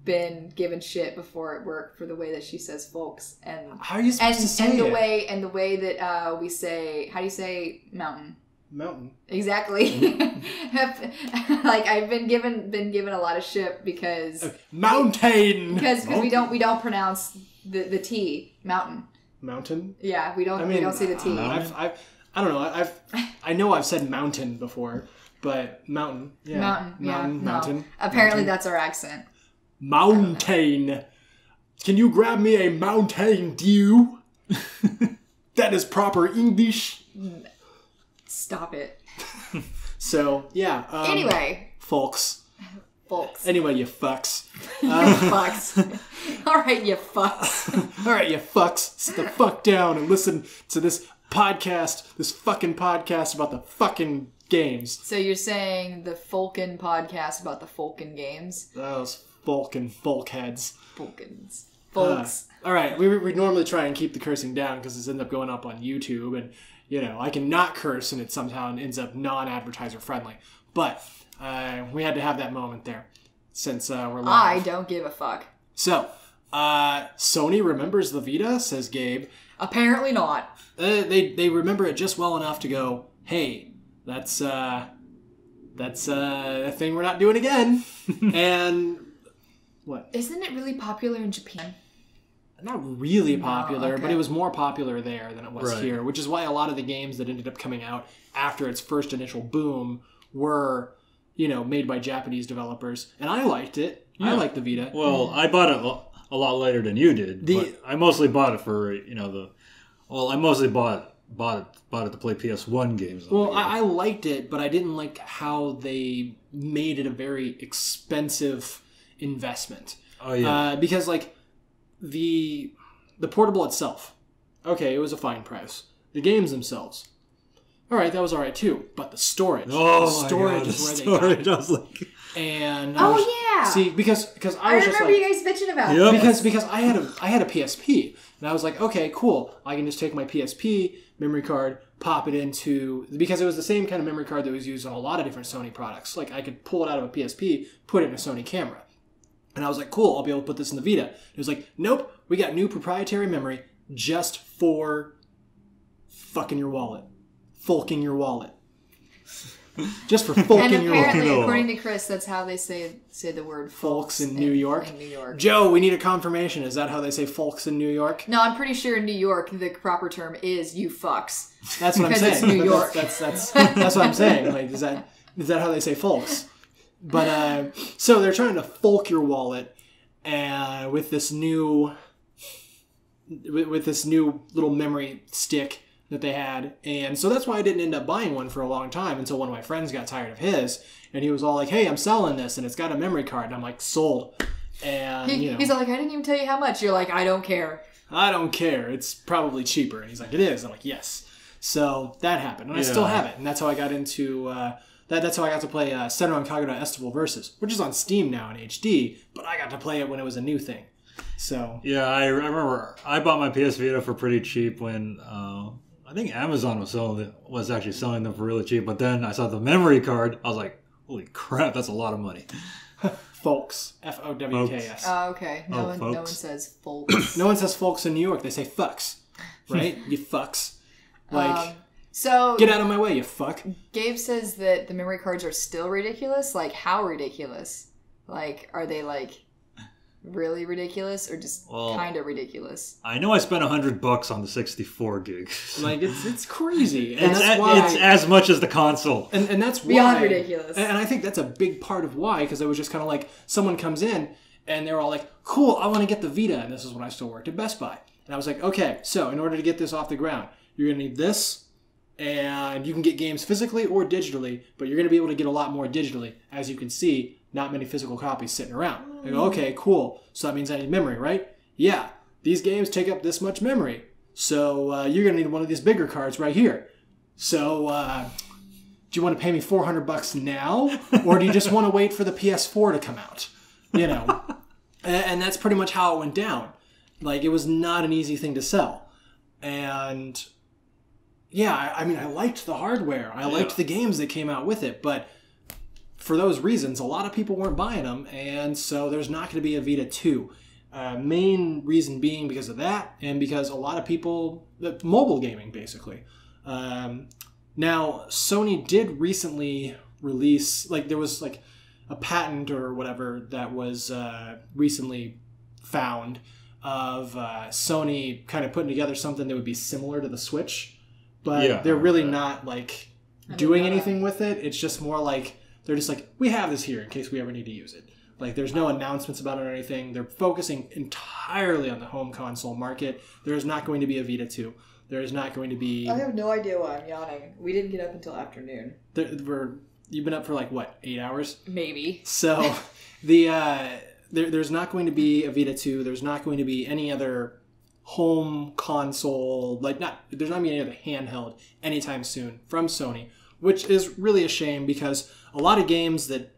been given shit before at work for the way that she says folks. And how are you supposed to say it? And the way that we say... How do you say mountain? Mountain. Exactly. Like, I've been given a lot of shit because mountain. Because we don't pronounce the T, mountain. Mountain. Yeah, we don't say the T. I don't know. I know I've said mountain before, but mountain. Yeah. Mountain. No. Apparently, that's our accent. Mountain. Can you grab me a Mountain Dew? That is proper English. Stop it. So, yeah. Anyway. Folks. Anyway, you fucks. Fucks. All right, you fucks. All right, you fucks. Sit the fuck down and listen to this fucking podcast about the fucking games. So you're saying the Folkin podcast about the Folkin games? Those folk heads. Folks. All right, we normally try and keep the cursing down because this ends up going up on YouTube, and I can not curse and it somehow ends up non-advertiser friendly. But we had to have that moment there since we're live. I don't give a fuck. So, Sony remembers the Vita, says Gabe. Apparently not. They remember it just well enough to go, hey, That's a thing we're not doing again. And what? Isn't it really popular in Japan? Not really popular, okay. but it was more popular there than it was Right. here, which is why a lot of the games that ended up coming out after its first initial boom were, made by Japanese developers. And I liked it. Yeah. I liked the Vita. Well, I bought it a lot later than you did. But I mostly bought it for I mostly bought it to play PS1 games. Well, I liked it, but I didn't like how they made it a very expensive investment. Oh yeah. Because the portable itself, okay, it was a fine price. The games themselves, all right, that was all right too. But the storage, is where they got. I was like, and yeah. See, because I I was just remember you guys bitching about Yep. it. because I had a PSP, and I was like, okay, cool. I can just take my PSP memory card, pop it into, because it was the same kind of memory card that was used on a lot of different Sony products. Like I could pull it out of a PSP, put it in a Sony camera, and I was like, cool. I'll be able to put this in the Vita. It was like, nope, we got new proprietary memory just for fucking your wallet, folking your wallet. Just for folk And in your apparently, wallet. according to Chris, that's how they say the word Folks in New York. In New York. Joe, we need a confirmation. Is that how they say folks in New York? No, I'm pretty sure in New York the proper term is "you fucks." That's what I'm Because saying. it's New York. That's what I'm saying. Like, is that how they say folks? But so they're trying to folk your wallet, and with this new little memory stick that they had, and so that's why I didn't end up buying one for a long time until one of my friends got tired of his, and he was all like, "Hey, I'm selling this, and it's got a memory card," and I'm like, "Sold." And He's all like, "I didn't even tell you how much." You're like, "I don't care." I don't care. It's probably cheaper. And he's like, it is. I'm like, yes. So that happened. And I still have it. And that's how I got into... that's how I got to play Senran Kagura Estival Versus, which is on Steam now in HD, but I got to play it when it was a new thing. So... Yeah, I remember I bought my PS Vita for pretty cheap when... I think Amazon was actually selling them for really cheap, but then I saw the memory card. I was like, holy crap, that's a lot of money. Folks. F-O-W-K-S. Oh, okay. No one says folks. No one says folks in New York. They say fucks. Right? You fucks. Like, So get out of my way, you fuck. Gabe says that the memory cards are still ridiculous. Like, how ridiculous? Like, are they like really ridiculous or just kind of ridiculous? I know I spent $100 on the 64 gig. Like, it's crazy. And It's that's why... it's as much as the console. And that's why... Beyond ridiculous. And I think that's a big part of why, because it was just kind of like, someone comes in, and they're all like, cool, I want to get the Vita, and this is when I still worked at Best Buy. And I was like, okay, so in order to get this off the ground, you're going to need this, and you can get games physically or digitally, but you're going to be able to get a lot more digitally. As you can see, not many physical copies sitting around. I go, okay, cool. So that means I need memory, right? Yeah. These games take up this much memory. So you're going to need one of these bigger cards right here. So do you want to pay me $400 now? Or do you just want to wait for the PS4 to come out? And that's pretty much how it went down. Like, it was not an easy thing to sell. And yeah, I mean, I liked the hardware. I liked the games that came out with it. But for those reasons, a lot of people weren't buying them. And so there's not going to be a Vita 2. Main reason being because of that, and because a lot of people, mobile gaming basically. Now, Sony did recently release, like, there was like a patent or whatever that was recently found of Sony kind of putting together something that would be similar to the Switch, but they're really not like doing anything with it. It's just more like they're just like, we have this here in case we ever need to use it. Like, there's no announcements about it or anything. They're focusing entirely on the home console market. There is not going to be a Vita 2. There is not going to be... I have no idea why I'm yawning. We didn't get up until afternoon. You've been up for like, what, 8 hours? Maybe. So, there's not going to be a Vita 2. There's not going to be any other home console, there's not going to be any other handheld anytime soon from Sony, which is really a shame because a lot of games that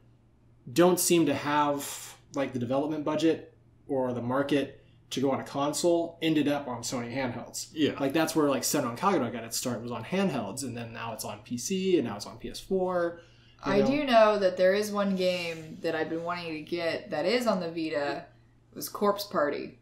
don't seem to have like the development budget or the market to go on a console ended up on Sony handhelds. Yeah. Like, that's where like Senran Kagura got its start, was on handhelds, and then now it's on PC, and now it's on PS4. I do know that there is one game that I've been wanting to get that is on the Vita. It was Corpse Party.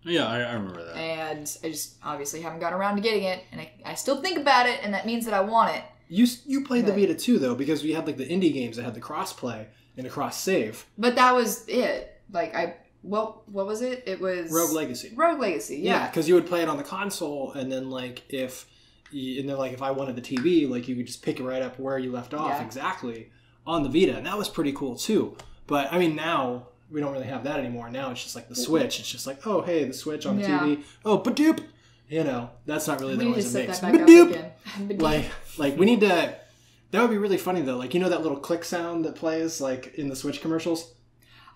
Yeah, I remember that. And I just obviously haven't gotten around to getting it, and I still think about it, and that means that I want it. You played the Vita too, though, because we had like the indie games that had the cross-play and the cross-save. But that was it. Like, what was it? It was... Rogue Legacy. Rogue Legacy, yeah. Because you would play it on the console, and then like if I wanted the TV, like you could just pick it right up where you left off exactly on the Vita, and that was pretty cool too. But I mean, now we don't really have that anymore. Now it's just like the Switch. It's just like, oh hey, the Switch on the TV. Oh, badoop. You know, that's not really the noise it makes. Badoop. Like we need to. That would be really funny though. Like, you know that little click sound that plays like in the Switch commercials.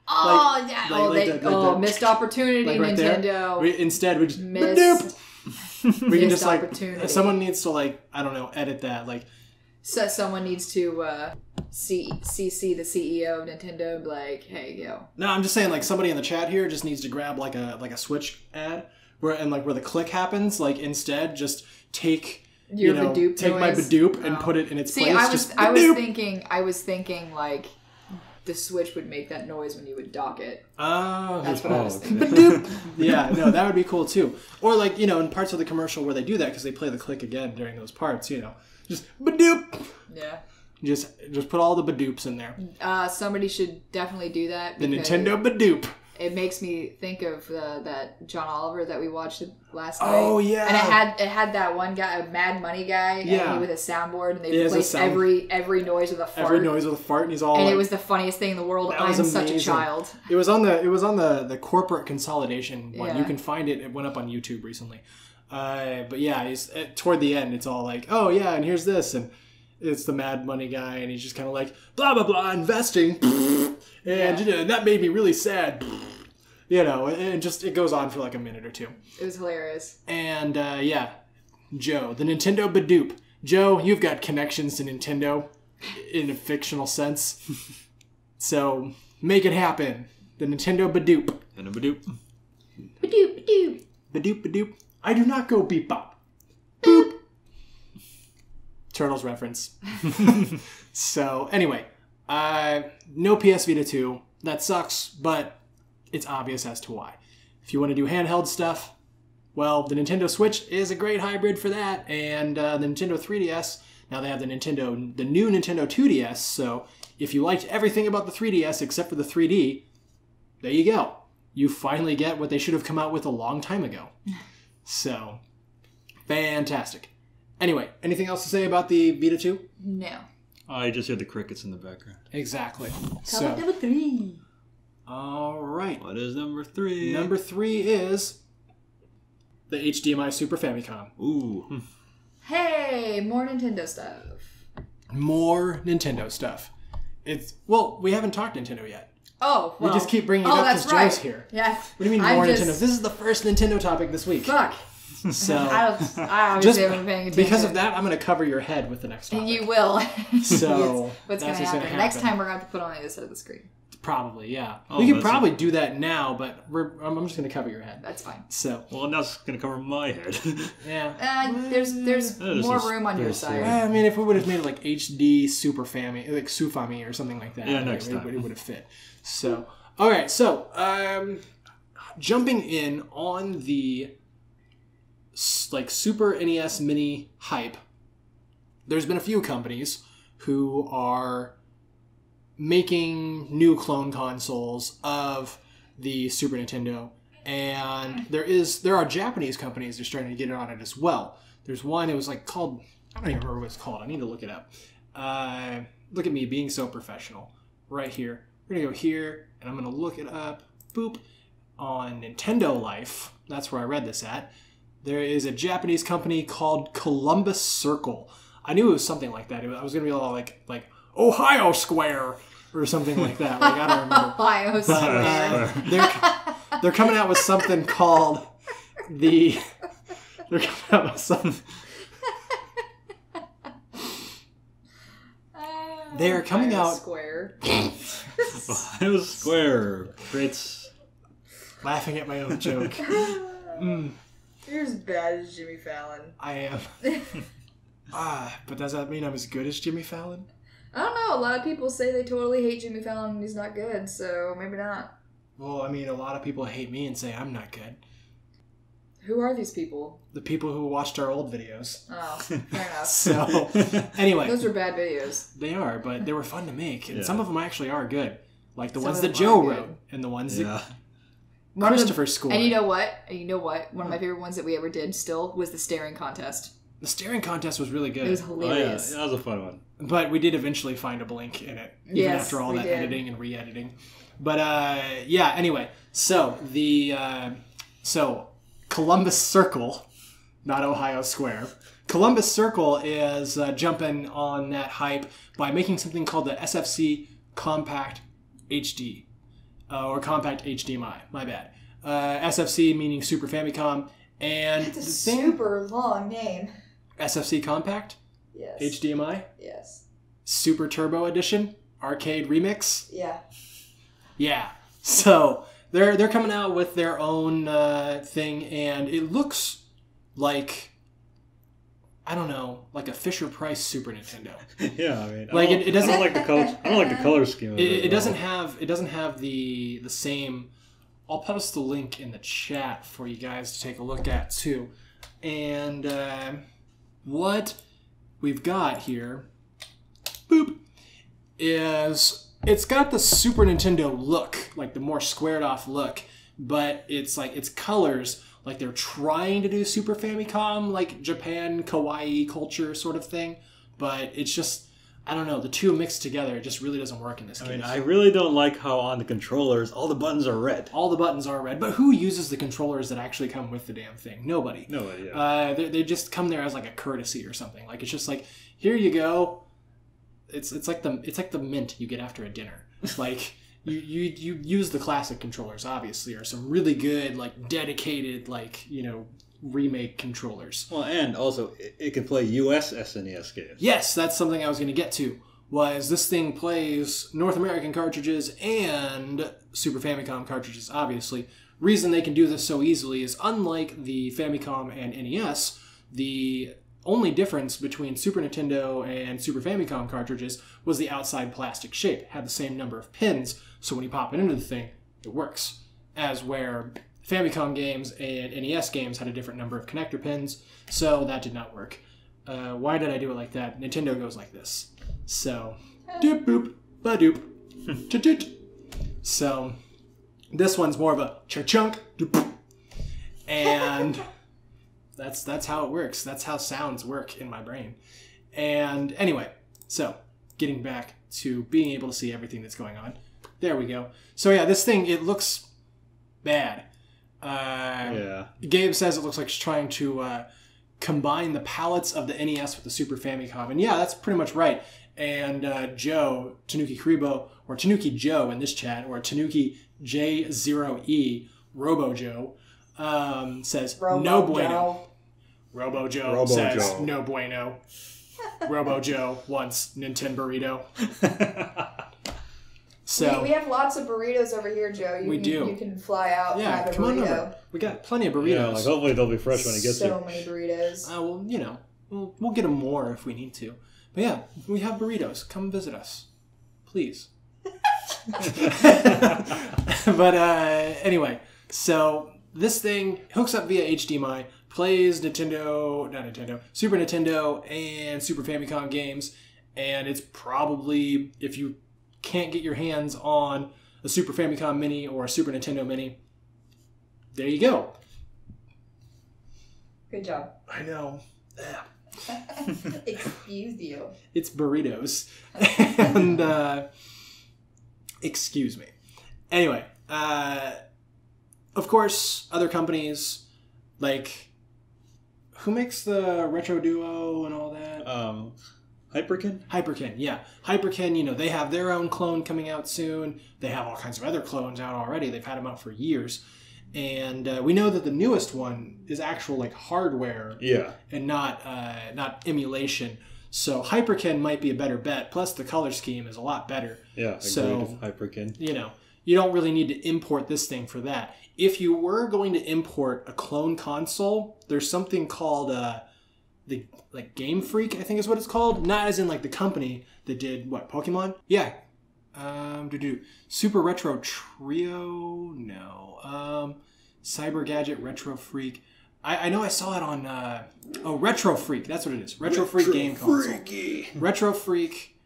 Oh yeah! Missed opportunity, like right Nintendo. Instead, we just missed. We can just like someone needs to like, I don't know, edit that like. So someone needs to CC the CEO of Nintendo, like, hey yo. No, I'm just saying like somebody in the chat here just needs to grab like a Switch ad where the click happens. Like instead, just take your Badoop take noise. My Badoop and put it in its place. I was thinking like. The Switch would make that noise when you would dock it. Oh. That's what I was thinking. Yeah, no, that would be cool too. Or like, you know, in parts of the commercial where they do that because they play the click again during those parts, you know. Just Badoop! Yeah. Just put all the Badoops in there. Somebody should definitely do that. The Nintendo Badoop. It makes me think of that John Oliver that we watched last night. Oh yeah, and it had that one guy, a Mad Money guy, and he with a soundboard, and they replaced every noise with a fart. Every noise with a fart, and he's all. And like, it was the funniest thing in the world. I'm such a child. It was on the corporate consolidation one. You can find it. It went up on YouTube recently. But yeah, toward the end, it's all like, oh yeah, and here's this, and it's the Mad Money guy, and he's just kind of like blah blah blah investing. And you know, that made me really sad. You know, and it goes on for like a minute or two. It was hilarious. And Joe, the Nintendo Badoop. Joe, you've got connections to Nintendo in a fictional sense. So make it happen. The Nintendo Badoop. And a Badoop. Badoop, badoop. Badoop, badoop. I do not go beep bop. Boop. Turtles reference. So anyway, no PS Vita 2. That sucks, but it's obvious as to why. If you want to do handheld stuff, well, the Nintendo Switch is a great hybrid for that, and the Nintendo 3DS, now they have the new Nintendo 2DS, so if you liked everything about the 3DS except for the 3D, there you go. You finally get what they should have come out with a long time ago. So, fantastic. Anyway, anything else to say about the Vita 2? No. I just hear the crickets in the background. Exactly. So, number 3. All right. What is number 3? Number 3 is the HDMI Super Famicom. Ooh. Hey, more Nintendo stuff. More Nintendo stuff. We haven't talked Nintendo yet. Oh, well. We just keep bringing it up because Joe's here. Yeah. What do you mean more Nintendo? This is the first Nintendo topic this week. Fuck. So I obviously haven't been paying attention. Because of that, I'm going to cover your head with the next topic. You will. So what's going to happen? Next time we're going to have to put on the other side of the screen. Probably, yeah. We could probably do that now, but I'm just going to cover your head. That's fine. So. Well, now it's going to cover my head. Yeah. There's more room on your side. I mean, if we would have made it like HD Super Famicom, like Sufami or something like that, next time it would have fit. So, all right. So, jumping in on the like Super NES Mini hype, there's been a few companies who are making new clone consoles of the Super Nintendo, and there are Japanese companies that are starting to get on it as well. There's one, it was like called, I don't even remember what it's called. I need to look it up. Look at me being so professional. Right here. We're going to go here, and I'm going to look it up. Boop. On Nintendo Life, that's where I read this at, there is a Japanese company called Columbus Circle. I knew it was something like that. I was going to be all like Ohio Square or something like that. Like, I don't remember. Ohio Square. They're coming out with something called the... They're coming out with something... They're coming Ohio out... Square. Ohio Square. Fritz. Laughing at my own joke. You're as bad as Jimmy Fallon. I am. But does that mean I'm as good as Jimmy Fallon? I don't know. A lot of people say they totally hate Jimmy Fallon and he's not good, so maybe not. Well, I mean, a lot of people hate me and say I'm not good. Who are these people? The people who watched our old videos. Oh, fair enough. So, anyway. Those are bad videos. They are, but they were fun to make. And some of them actually are good. Like the Some ones of that them Joe are good. wrote. And the ones that One of Christopher scored. And you know what? One of my favorite ones that we ever did still was the staring contest. The staring contest was really good. It was hilarious. Oh, yeah. That was a fun one. But we did eventually find a blink in it. Even after all that editing and re-editing. But, yeah, anyway. So, Columbus Circle, not Ohio Square. Columbus Circle is jumping on that hype by making something called the SFC Compact HD. Or Compact HDMI, my bad. SFC meaning Super Famicom. And It's a super long name. SFC Compact? Yes. HDMI? Yes. Super Turbo Edition? Arcade Remix? Yeah. Yeah. So they're coming out with their own thing, and it looks like, I don't know, like a Fisher Price Super Nintendo. Yeah, I mean, Like it doesn't. I don't like the color. I don't like the color scheme. Of It at doesn't all. have the same. I'll post the link in the chat for you guys to take a look at too. And what we've got here, boop, is it's got the Super Nintendo look, like the more squared off look, but it's like its colors, like they're trying to do Super Famicom, like Japan kawaii culture sort of thing, but it's just, I don't know, the two mixed together, it just really doesn't work in this case. I mean, I really don't like how on the controllers all the buttons are red. All the buttons are red, but who uses the controllers that actually come with the damn thing? Nobody. Nobody, yeah. They just come there as like a courtesy or something. Like it's just like, here you go. It's like the mint you get after a dinner. Like you use the classic controllers, obviously, or some really good like dedicated like remake controllers. Well, and also it can play US SNES games. Yes, that's something I was going to get to. Was this thing plays North American cartridges and Super Famicom cartridges, obviously. Reason they can do this so easily is unlike the Famicom and NES, the only difference between Super Nintendo and Super Famicom cartridges was the outside plastic shape. It had the same number of pins, so when you pop it into the thing, it works. As where Famicom games and NES games had a different number of connector pins, so that did not work. Why did I do it like that? Nintendo goes like this. So, doop boop, ba doop, toot. So, this one's more of a cha-chunk, doop, and that's how it works. That's how sounds work in my brain. And anyway, so getting back to being able to see everything that's going on. There we go. So yeah, this thing, it looks bad. Yeah. Gabe says it looks like she's trying to combine the palettes of the NES with the Super Famicom. And yeah, that's pretty much right. And Joe, Tanuki Kribo, or Tanuki Joe in this chat, or Tanuki J0E, Robo Joe, says no bueno. Robo Joe says no bueno. Robo Joe wants Nintendo burrito. So we have lots of burritos over here, Joe. We do. You can fly out and have a come on burrito. over. We got plenty of burritos. Yeah, like hopefully they'll be fresh when it gets So here. many burritos. Well, we'll get them more if we need to. But yeah, we have burritos. Come visit us, please. But anyway, so this thing hooks up via HDMI, plays Super Nintendo and Super Famicom games, and it's probably, if you can't get your hands on a Super Famicom Mini or a Super Nintendo Mini, there you go. Good job. I know. Excuse you. It's burritos. And, excuse me. Anyway, of course, other companies, like, who makes the Retro Duo and all that? Hyperkin? Hyperkin, yeah. Hyperkin, they have their own clone coming out soon. They have all kinds of other clones out already. They've had them out for years. And we know that the newest one is actual, like, hardware. Yeah. And not emulation. So Hyperkin might be a better bet. Plus, the color scheme is a lot better. Yeah, agreed so, with Hyperkin. You don't really need to import this thing for that. If you were going to import a clone console, there's something called the Game Freak, I think is what it's called. Not as in like the company that did what, Pokemon? Yeah. Super Retro Trio? No. Cyber Gadget Retro Freak. I know I saw it on Retro Freak. That's what it is. Retro Freak game console. Retro Freak.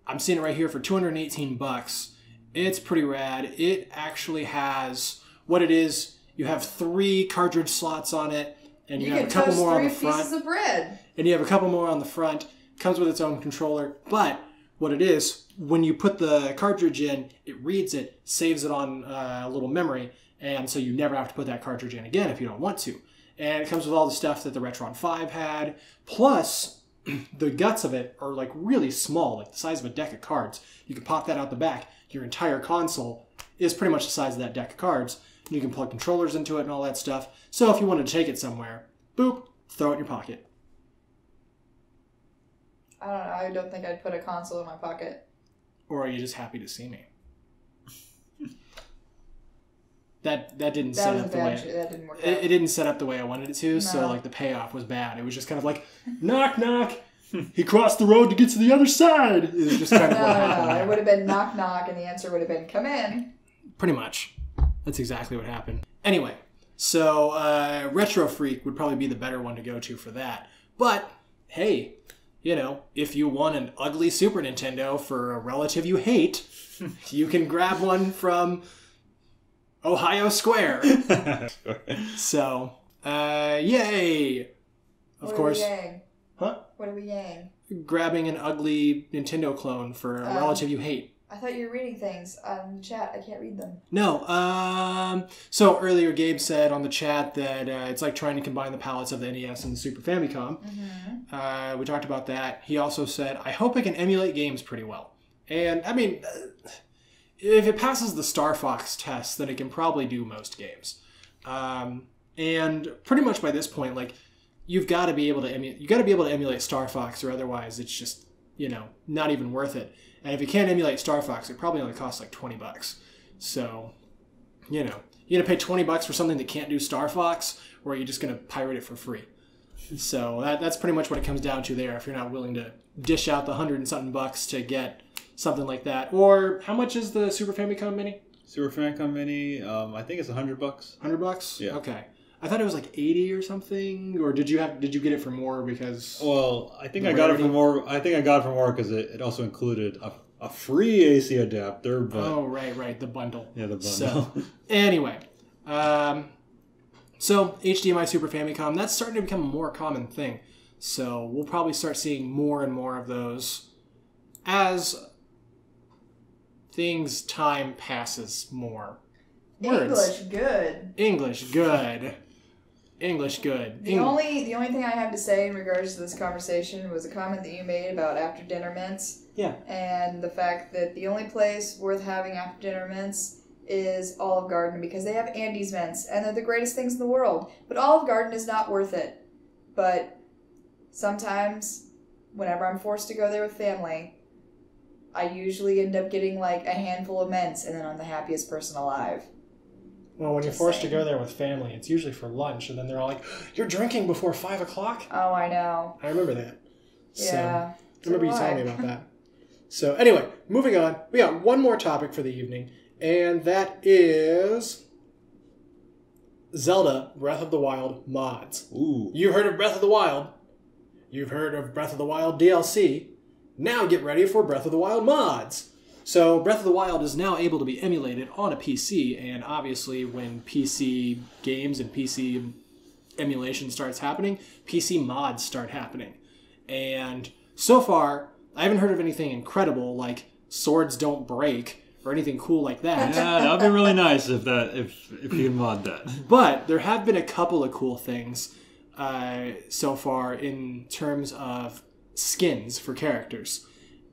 I'm seeing it right here for $218. It's pretty rad. It actually has what it is. You have 3 cartridge slots on it, and you have a couple more on the front. Pieces of bread. And you have a couple more on the front. Comes with its own controller, but what it is, when you put the cartridge in, it reads it, saves it on a little memory, and so you never have to put that cartridge in again if you don't want to. And it comes with all the stuff that the Retron 5 had, plus the guts of it are like really small, like the size of a deck of cards. You can pop that out the back. Your entire console is pretty much the size of that deck of cards. You can plug controllers into it and all that stuff. So if you wanted to take it somewhere, boop, throw it in your pocket. I don't know. I don't think I'd put a console in my pocket. Or are you just happy to see me? That didn't set up the way that didn't work out. It didn't set up the way I wanted it to, so like the payoff was bad. It was just kind of like knock knock. He crossed the road to get to the other side. It was just kind of what happened. No, it would have been knock knock, and the answer would have been come in. Pretty much. That's exactly what happened. Anyway, so Retro Freak would probably be the better one to go to for that. But hey, you know, if you want an ugly Super Nintendo for a relative you hate, you can grab one from Ohio Square. So, yay! Of course. What are we yang? Huh? What are we yang? Grabbing an ugly Nintendo clone for a relative you hate. I thought you were reading things on the chat. I can't read them. No. So earlier Gabe said on the chat that it's like trying to combine the palettes of the NES and the Super Famicom. Mm-hmm. We talked about that. He also said, I hope I can emulate games pretty well. And, I mean, if it passes the Star Fox test, then it can probably do most games. And pretty much by this point, like, you've got to be able to emulate Star Fox, or otherwise it's just, you know, not even worth it. And if you can't emulate Star Fox, it probably only costs like $20. So, you know, you're going to pay $20 for something that can't do Star Fox, or are you just going to pirate it for free? So that's pretty much what it comes down to there, if you're not willing to dish out the $100 and something bucks to get something like that. Or how much is the Super Famicom Mini? Super Famicom Mini, I think it's $100. $100? Yeah. Okay. I thought it was like 80 or something. Or did you get it for more because? Well, I think I got it for more. I think I got it for more because it also included a free AC adapter. But oh, right, the bundle. Yeah, the bundle. So anyway, so HDMI Super Famicom, that's starting to become a more common thing. So we'll probably start seeing more and more of those as time passes more. English good. English good. English good. The only thing I have to say in regards to this conversation was a comment that you made about after dinner mints. Yeah. And the fact that the only place worth having after dinner mints is Olive Garden because they have Andes mints and they're the greatest things in the world. But Olive Garden is not worth it. But sometimes, whenever I'm forced to go there with family, I usually end up getting like a handful of mints and then I'm the happiest person alive. Well, when you're forced to go there with family, it's usually for lunch, and then they're all like, "You're drinking before 5 o'clock?" Oh, I know. I remember that. Yeah. So, I remember you telling me about that. So, anyway, moving on. We got one more topic for the evening, and that is Zelda Breath of the Wild mods. Ooh. You've heard of Breath of the Wild. You've heard of Breath of the Wild DLC. Now get ready for Breath of the Wild mods. So Breath of the Wild is now able to be emulated on a PC, and obviously when PC games and PC emulation starts happening, PC mods start happening. And so far, I haven't heard of anything incredible like swords don't break or anything cool like that. Yeah, that'd be really nice if you can mod that. But there have been a couple of cool things so far in terms of skins for characters.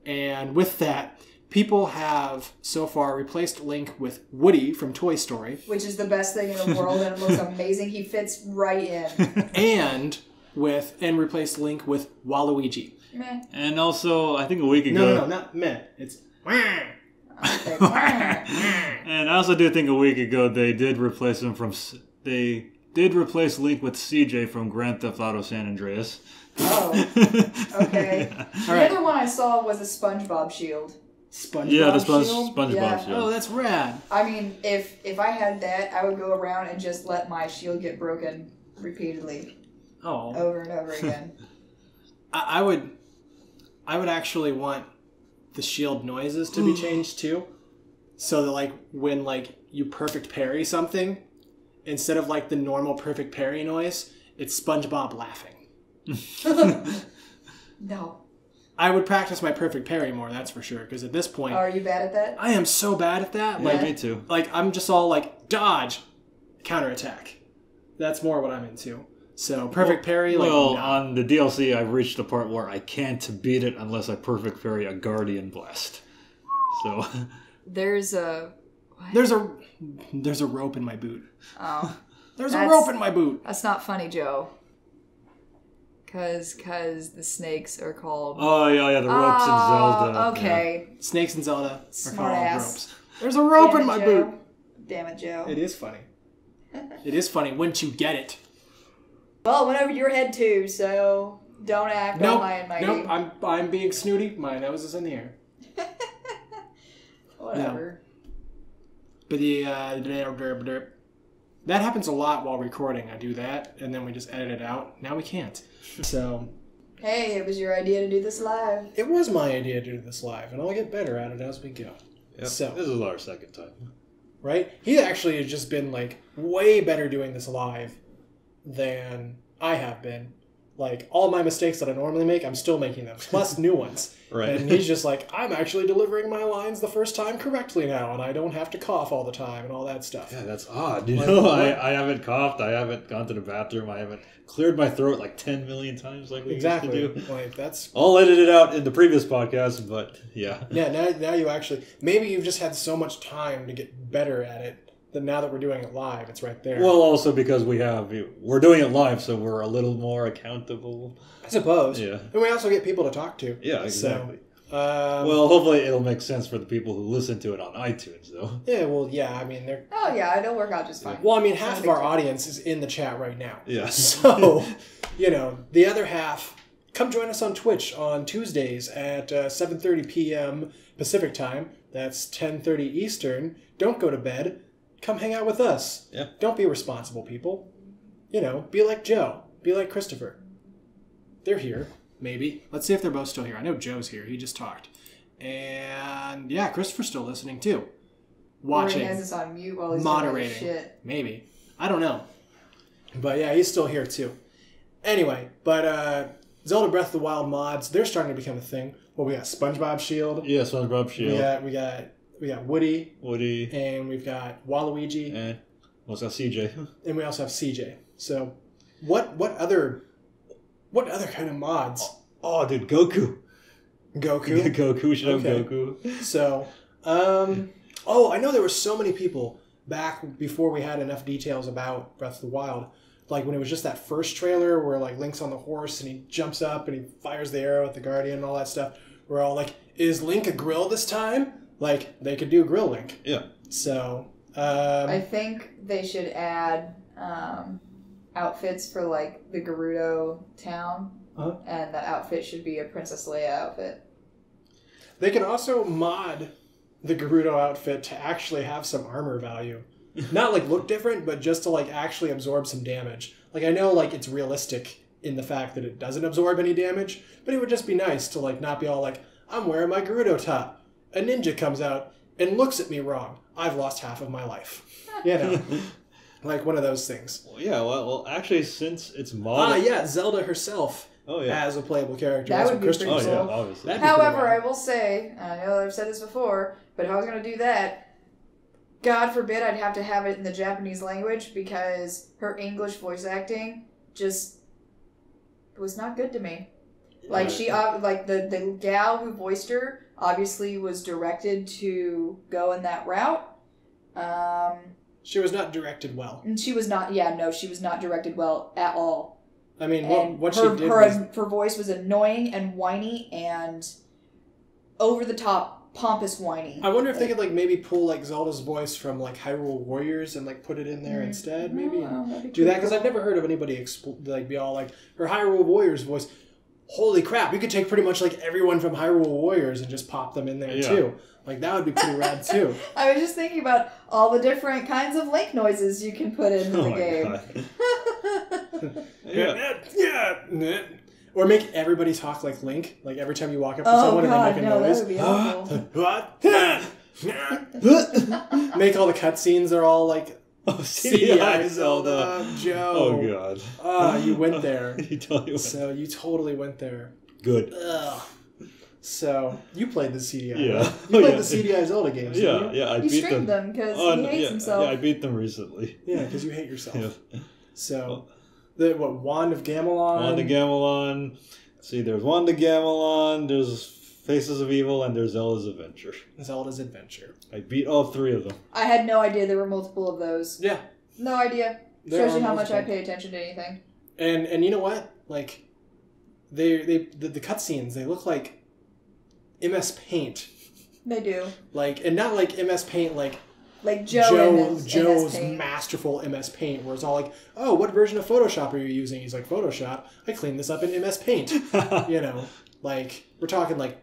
And with that, people have so far replaced Link with Woody from Toy Story. Which is the best thing in the world and it looks amazing. He fits right in. and replaced Link with Waluigi. Meh. And also, I think a week ago... No, not meh. It's... Okay. And I also do think a week ago they did replace him from... They did replace Link with CJ from Grand Theft Auto San Andreas. Oh. Okay. Yeah. The other one I saw was a SpongeBob shield. SpongeBob Yeah, the shield? SpongeBob Yeah. shield. Oh, that's rad. I mean, if I had that, I would go around and just let my shield get broken repeatedly, Oh. over and over again. I would actually want the shield noises to be changed too. So that like when like you perfect parry something, instead of like the normal perfect parry noise, it's SpongeBob laughing. No. I would practice my perfect parry more, that's for sure. Because at this point, Are you bad at that? I am so bad at that. Yeah, Like, me too. like I'm just all like dodge, counterattack. That's more what I'm into. So perfect parry. Like, Well, nah. on the DLC, I've reached the part where I can't beat it unless I perfect parry a Guardian Blast. So, There's a... What? There's a rope in my boot. Oh. There's a That's- rope in my boot. That's not funny, Joe. Cause the snakes are called... oh yeah, the ropes in Zelda. Okay. Snakes and Zelda are Smart called ass. ropes. There's a rope Damn in it, my Joe. boot. Damn it, Joe. It is funny. It is funny once you get it. Well, it went over your head too, so don't act all high and mighty. Nope. I'm being snooty. My nose is in the air. Whatever. But the that happens a lot while recording. I do that, and then we just edit it out. Now we can't. So Hey, it was your idea to do this live. it was my idea to do this live, and I'll get better at it as we go. Yep. So This is our second time. right, he actually has just been like way better doing this live than I have been. Like all my mistakes that I normally make, I'm still making them, plus new ones. Right. And he's just like, I'm actually delivering my lines the first time correctly now, and I don't have to cough all the time and all that stuff. Yeah, that's odd. You Like, know, what? I haven't coughed. I haven't gone to the bathroom. I haven't cleared my throat like 10 million times like we Exactly. used to do. Like that's I'll edit it out in the previous podcast, but yeah. yeah. Now you actually maybe you've just had so much time to get better at it that now that we're doing it live, it's right there. Well, also because we're doing it live, so we're a little more accountable. I suppose. Yeah. And we also get people to talk to. Yeah, exactly. So, Well, hopefully it'll make sense for the people who listen to it on iTunes, though. yeah. Well, yeah. I mean, they're. Oh yeah, it'll work out just fine. Well, I mean, It's not half a of big our deal. audience is in the chat right now. Yeah. So, the other half, come join us on Twitch on Tuesdays at 7:30 p.m. Pacific time. That's 10:30 Eastern. Don't go to bed. Come hang out with us. Yeah. Don't be responsible people. Be like Joe. Be like Christopher. They're here, maybe. Let's see if they're both still here. I know Joe's here. He just talked. And yeah, Christopher's still listening too. Watching. Or he has us on mute while he's Moderating. doing shit. Maybe. I don't know. But yeah, he's still here too. Anyway, but Zelda Breath of the Wild mods, they're starting to become a thing. Well, we got SpongeBob Shield. Yeah, SpongeBob Shield. We got Woody. Woody. And we've got Waluigi. And what's that, CJ? And we also have CJ. So what other kind of mods? Oh, dude, Goku. Goku? Goku, we should have Okay. Goku. So, I know there were so many people back before we had enough details about Breath of the Wild. Like when it was just that first trailer where like Link's on the horse and he jumps up and he fires the arrow at the Guardian and all that stuff. We're all like, is Link a grill this time? Like they could do Grill Link. Yeah. So, I think they should add outfits for like the Gerudo town, Uh-huh. and that outfit should be a Princess Leia outfit. they can also mod the Gerudo outfit to actually have some armor value. Not like look different, but just to like actually absorb some damage. Like I know like it's realistic in the fact that it doesn't absorb any damage, but it would just be nice to like not be all like, I'm wearing my Gerudo top. A ninja comes out and looks at me wrong. I've lost half of my life. Like one of those things. Well, yeah, well, actually, since it's modded... Yeah, Zelda herself as a playable character. That That's would what be Christian pretty said. Oh, cool. yeah, obviously. That'd be pretty However, I wild. will say, and I know I've said this before, but if I was going to do that, God forbid I'd have to have it in the Japanese language because her English voice acting just was not good to me. Like she, like the gal who voiced her obviously was directed to go in that route. She was not directed well. And she was not, she was not directed well at all. I mean, And what her, she did her, was... her voice was annoying and whiny and over the top, pompous whiny. I wonder if they could like maybe pull like Zelda's voice from like Hyrule Warriors and like put it in there instead, maybe, and that'd be do that pretty because I've cool. never heard of anybody be all like her Hyrule Warriors voice. holy crap, we could take pretty much like everyone from Hyrule Warriors and just pop them in there too. Like, that would be pretty rad too. I was just thinking about all the different kinds of Link noises you can put into the game. Yeah. Or make everybody talk like Link. Like, every time you walk up to someone and they make a noise. That would be awful. Make all the cutscenes, they're all like, CDI Zelda, Joe. Oh, God. You went there. You totally went. So, you totally went there. Good. Ugh. So, you played the CDI. Yeah. Right? You played the CDI Zelda games, didn't you? Yeah, I You beat streamed them because he hates himself. Yeah, I beat them recently. Yeah, because you hate yourself. Yeah. So, Wand of Gamelon? Wand of Gamelon. See, there's Wand of Gamelon, there's Faces of Evil, and there's Zelda's Adventure. Zelda's Adventure. I beat all 3 of them. I had no idea there were multiple of those. Yeah. No idea. There Shows you how multiple. much I pay attention to anything. And you know what? Like, the cutscenes, they look like MS Paint. They do. Like, and not like MS Paint like Joe's masterful MS Paint, where it's all like, oh, what version of Photoshop are you using? He's like, Photoshop? I cleaned this up in MS Paint. You know, like, we're talking like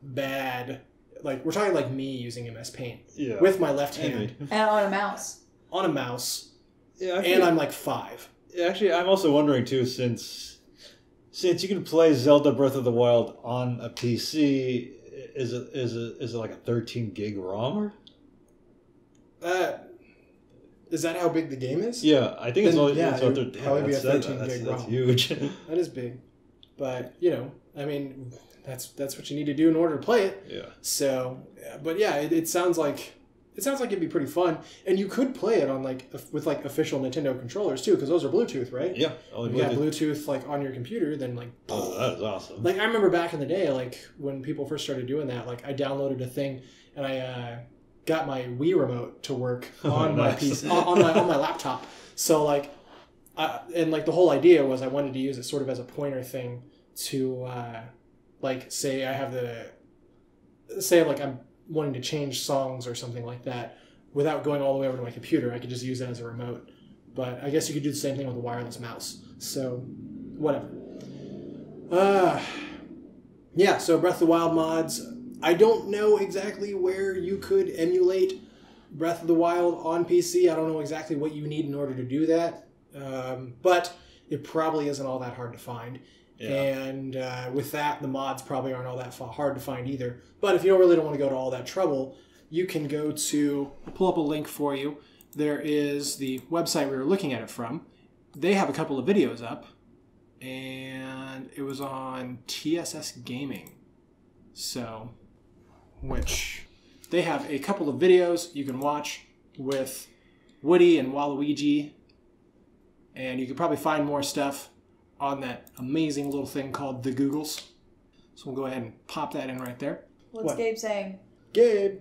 bad, like, we're talking like me using MS Paint. Yeah. With my left hand. And on a mouse. On a mouse. Yeah, and I'm like 5. Actually, I'm also wondering too, since you can play Zelda Breath of the Wild on a PC, is it like a 13 gig ROM? Is that how big the game is? Yeah, I think it's only. Yeah, it's it would probably be a 13 gig ROM. That's huge. That is big, but you know, I mean, that's what you need to do in order to play it. Yeah. So, but yeah, it sounds like it'd be pretty fun, and you could play it on like with like official Nintendo controllers too, because those are Bluetooth, right? Yeah. If you have Bluetooth like on your computer, then like. Oh, that is awesome. Like, I remember back in the day, like when people first started doing that, like I downloaded a thing and I got my Wii remote to work on my PC on my laptop. So like, and like the whole idea was I wanted to use it sort of as a pointer thing to like say like I'm wanting to change songs or something like that without going all the way over to my computer. I could just use it as a remote. But I guess you could do the same thing with a wireless mouse. So whatever. Yeah, so Breath of the Wild mods. I don't know exactly where you could emulate Breath of the Wild on PC. I don't know exactly what you need in order to do that. But it probably isn't all that hard to find. Yeah. And with that, the mods probably aren't all that hard to find either. But if you don't want to go to all that trouble, you can go to... I'll pull up a link for you. There is the website we were looking at it from. They have a couple of videos up. And it was on TSS Gaming. So, which they have a couple of videos you can watch with Woody and Waluigi. And you can probably find more stuff on that amazing little thing called the Googles. So we'll go ahead and pop that in right there. What's Gabe saying? Gabe!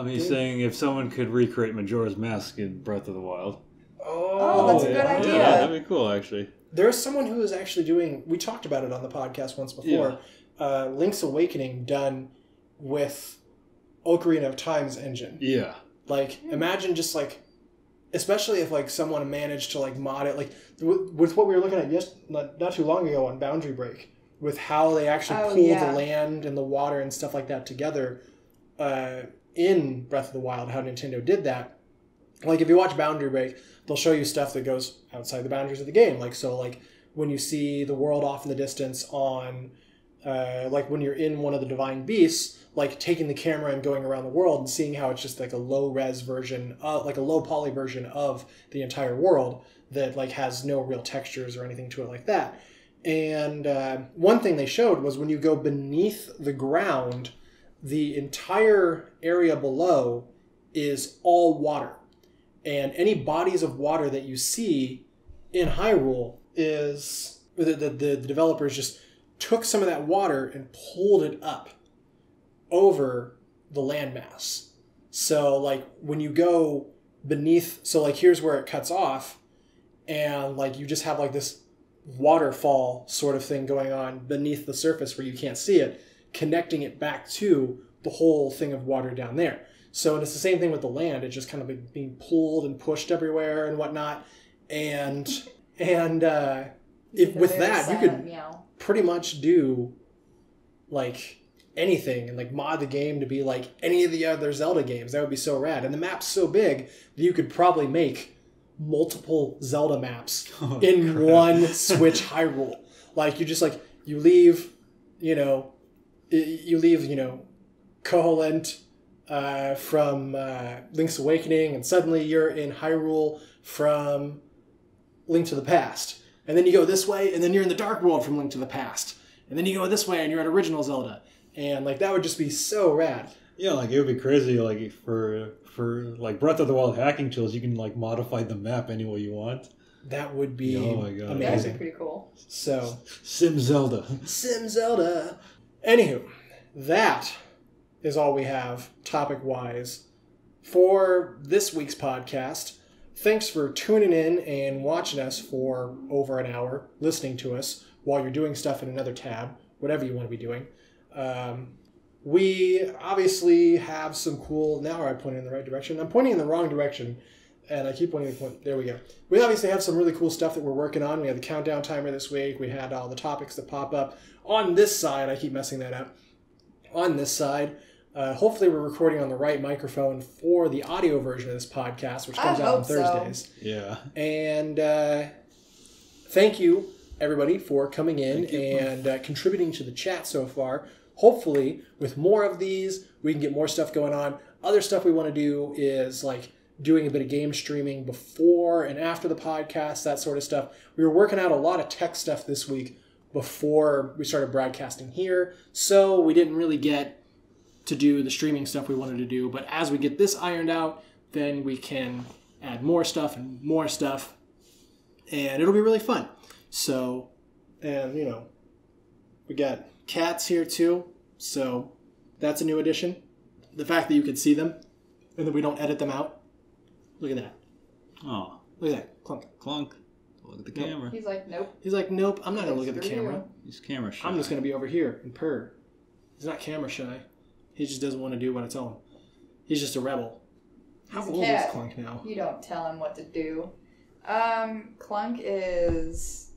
He's saying if someone could recreate Majora's Mask in Breath of the Wild. Oh, that's a good idea. Yeah, that'd be cool, actually. There's someone who is actually doing... We talked about it on the podcast once before. Yeah. Link's Awakening done with Ocarina of Time's engine. Yeah. Like, imagine just like... Especially if like someone managed to like mod it. Like, with what we were looking at not too long ago on Boundary Break. With how they actually pull the land and the water and stuff like that together in Breath of the Wild. How Nintendo did that. Like, if you watch Boundary Break, they'll show you stuff that goes outside the boundaries of the game. Like, so, like, when you see the world off in the distance on, like, when you're in one of the Divine Beasts, like, taking the camera and going around the world and seeing how it's just, like, a low-res version, like, a low-poly version of the entire world that, like, has no real textures or anything to it like that. And one thing they showed was when you go beneath the ground, the entire area below is all water. And any bodies of water that you see in Hyrule is... The developers just took some of that water and pulled it up over the landmass. So, like, when you go beneath... So, like, here's where it cuts off. And, like, you just have, like, this waterfall sort of thing going on beneath the surface where you can't see it, connecting it back to the whole thing of water down there. So it's the same thing with the land. It's just kind of being pulled and pushed everywhere and whatnot. And with that, you could meow. pretty much do like anything and like mod the game to be like any of the other Zelda games. That would be so rad. And the map's so big that you could probably make multiple Zelda maps in one Switch Hyrule. Like you just like you leave Koholint from Link's Awakening, and suddenly you're in Hyrule from Link to the Past. And then you go this way, and then you're in the Dark World from Link to the Past. And then you go this way, and you're at Original Zelda. And like that would just be so rad. Yeah, like it would be crazy. Like for like Breath of the Wild hacking tools, you can like modify the map any way you want. That would be amazing. That would be pretty cool. So Sim Zelda. Anywho, that is all we have topic-wise for this week's podcast. Thanks for tuning in and watching us for over an hour, listening to us while you're doing stuff in another tab, whatever you want to be doing. We obviously have some cool... Now am I pointing in the right direction? I'm pointing in the wrong direction, and I keep pointing... There we go. We obviously have some really cool stuff that we're working on. We had the countdown timer this week. We had all the topics that pop up. On this side, I keep messing that up. On this side, hopefully we're recording on the right microphone for the audio version of this podcast, which comes out on Thursdays. Yeah. And thank you, everybody, for coming in and contributing to the chat so far. Hopefully, with more of these, we can get more stuff going on. Other stuff we want to do is like doing a bit of game streaming before and after the podcast, that sort of stuff. We were working out a lot of tech stuff this week before we started broadcasting here, so we didn't really get to do the streaming stuff we wanted to do. But as we get this ironed out, then we can add more stuff, and it'll be really fun. So, and you know, we got cats here too, so that's a new addition. The fact that you could see them and that we don't edit them out. Look at that. Oh. Look at that. Clunk. Clunk. Look at the camera. He's like, nope. He's like, nope, I'm not going to look at the camera. He's camera shy. I'm just going to be over here and purr. He's not camera shy. He just doesn't want to do what I tell him. He's just a rebel. How old is Clunk now? You don't tell him what to do. Clunk is...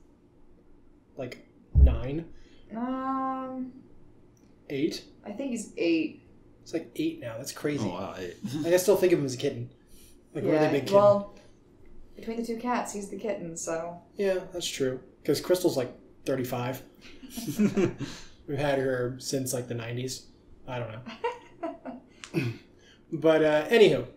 like 9? 8? I think he's 8. It's like 8 now. That's crazy. Oh, wow, 8. I still think of him as a kitten. Like a really big kitten. Well, between the two cats, he's the kitten, so... Yeah, that's true. Because Crystal's like 35. We've had her since like the 90s. I don't know. But anywho,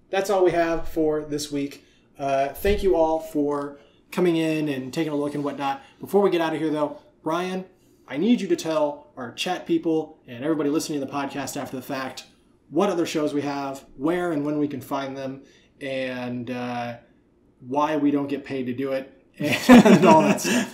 that's all we have for this week. Thank you all for coming in and taking a look and whatnot. Before we get out of here, though, Brian, I need you to tell our chat people and everybody listening to the podcast after the fact what other shows we have, where and when we can find them, and why we don't get paid to do it, and all that stuff.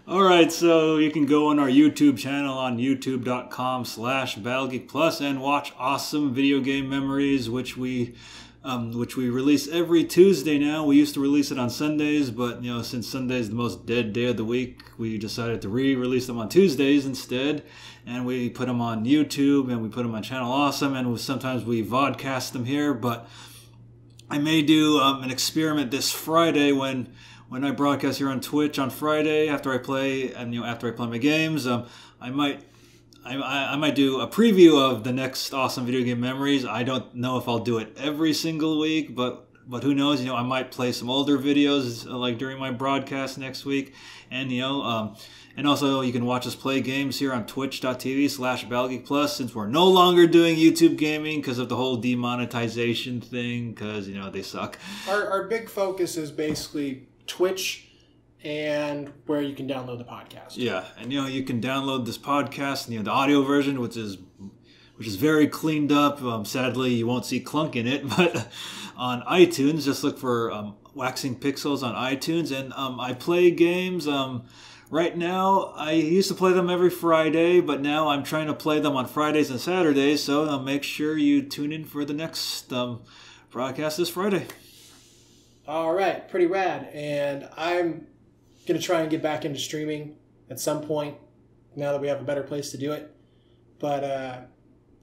All right, so you can go on our YouTube channel on youtube.com/BattleGeekPlus and watch awesome video game memories, which we release every Tuesday now. We used to release it on Sundays, but you know, since Sunday is the most dead day of the week, we decided to re-release them on Tuesdays instead. And we put them on YouTube, and we put them on Channel Awesome, and sometimes we vodcast them here. But I may do an experiment this Friday when I broadcast here on Twitch on Friday after I play my games. I might do a preview of the next awesome video game memories. I don't know if I'll do it every single week, but who knows? You know, I might play some older videos like during my broadcast next week, and and also you can watch us play games here on twitch.tv/BattleGeekPlus, since we're no longer doing YouTube gaming because of the whole demonetization thing, because you know they suck. Our big focus is basically Twitch and where you can download the podcast. Yeah, and you know you can download this podcast, the audio version, which is very cleaned up. Sadly, you won't see Clunk in it, but on iTunes, just look for Waxing Pixels on iTunes, and I play games. Right now, I used to play them every Friday, but now I'm trying to play them on Fridays and Saturdays. So make sure you tune in for the next broadcast this Friday. All right, pretty rad. And I'm going to try and get back into streaming at some point now that we have a better place to do it. But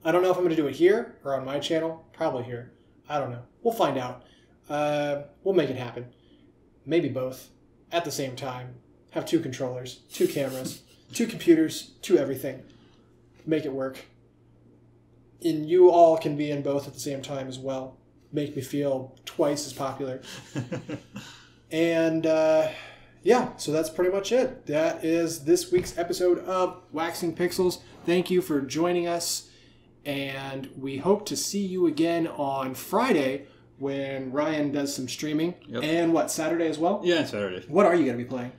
I don't know if I'm going to do it here or on my channel. Probably here. I don't know. We'll find out. We'll make it happen. Maybe both at the same time. have 2 controllers, 2 cameras, 2 computers, 2 everything. Make it work. And you all can be in both at the same time as well. Make me feel twice as popular. And yeah, so that's pretty much it. That is this week's episode of Waxing Pixels. Thank you for joining us. And we hope to see you again on Friday when Ryan does some streaming. Yep. And what, Saturday as well? Yeah, Saturday. What are you going to be playing?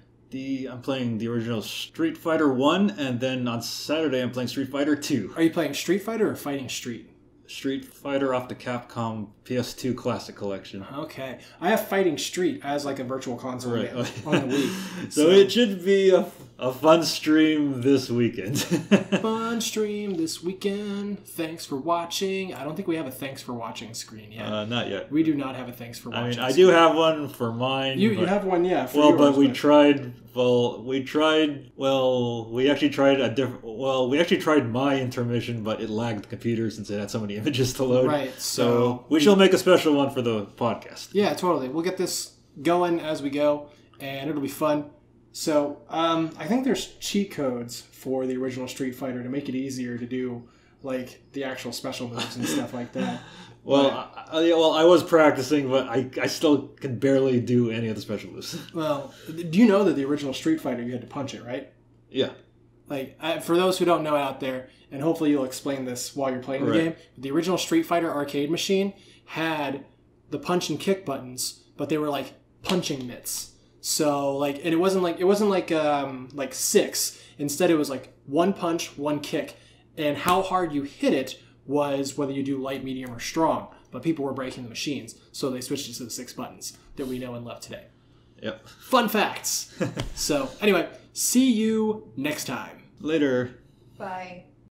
I'm playing the original Street Fighter 1, and then on Saturday I'm playing Street Fighter 2. Are you playing Street Fighter or Fighting Street? Street Fighter off the Capcom PS2 Classic Collection. Okay. I have Fighting Street as like a virtual console Right. game on the Wii. So it should be a fun stream this weekend. Fun stream this weekend. Thanks for watching. I don't think we have a thanks for watching screen yet. Not yet. We do not have a thanks for watching I screen. do have one for mine. You have one, yeah. For well, yours, but we tried. We actually tried a different. Well, we actually tried my intermission, but it lagged the computer since it had so many images to load. Right. So we shall make a special one for the podcast. Yeah, totally. We'll get this going as we go, and it'll be fun. So I think there's cheat codes for the original Street Fighter to make it easier to do like the actual special moves and stuff like that. Well, I was practicing, but I still can barely do any of the special moves. Well, do you know that the original Street Fighter, you had to punch it, right? Yeah. Like, for those who don't know out there, and hopefully you'll explain this while you're playing the Right. game, the original Street Fighter arcade machine had the punch and kick buttons, but they were like punching mitts. So like, and it wasn't like 6. Instead, it was like 1 punch, 1 kick, and how hard you hit it was whether you do light, medium, or strong. But people were breaking the machines, so they switched it to the 6 buttons that we know and love today. Yep. Fun facts. So anyway, see you next time. Later. Bye.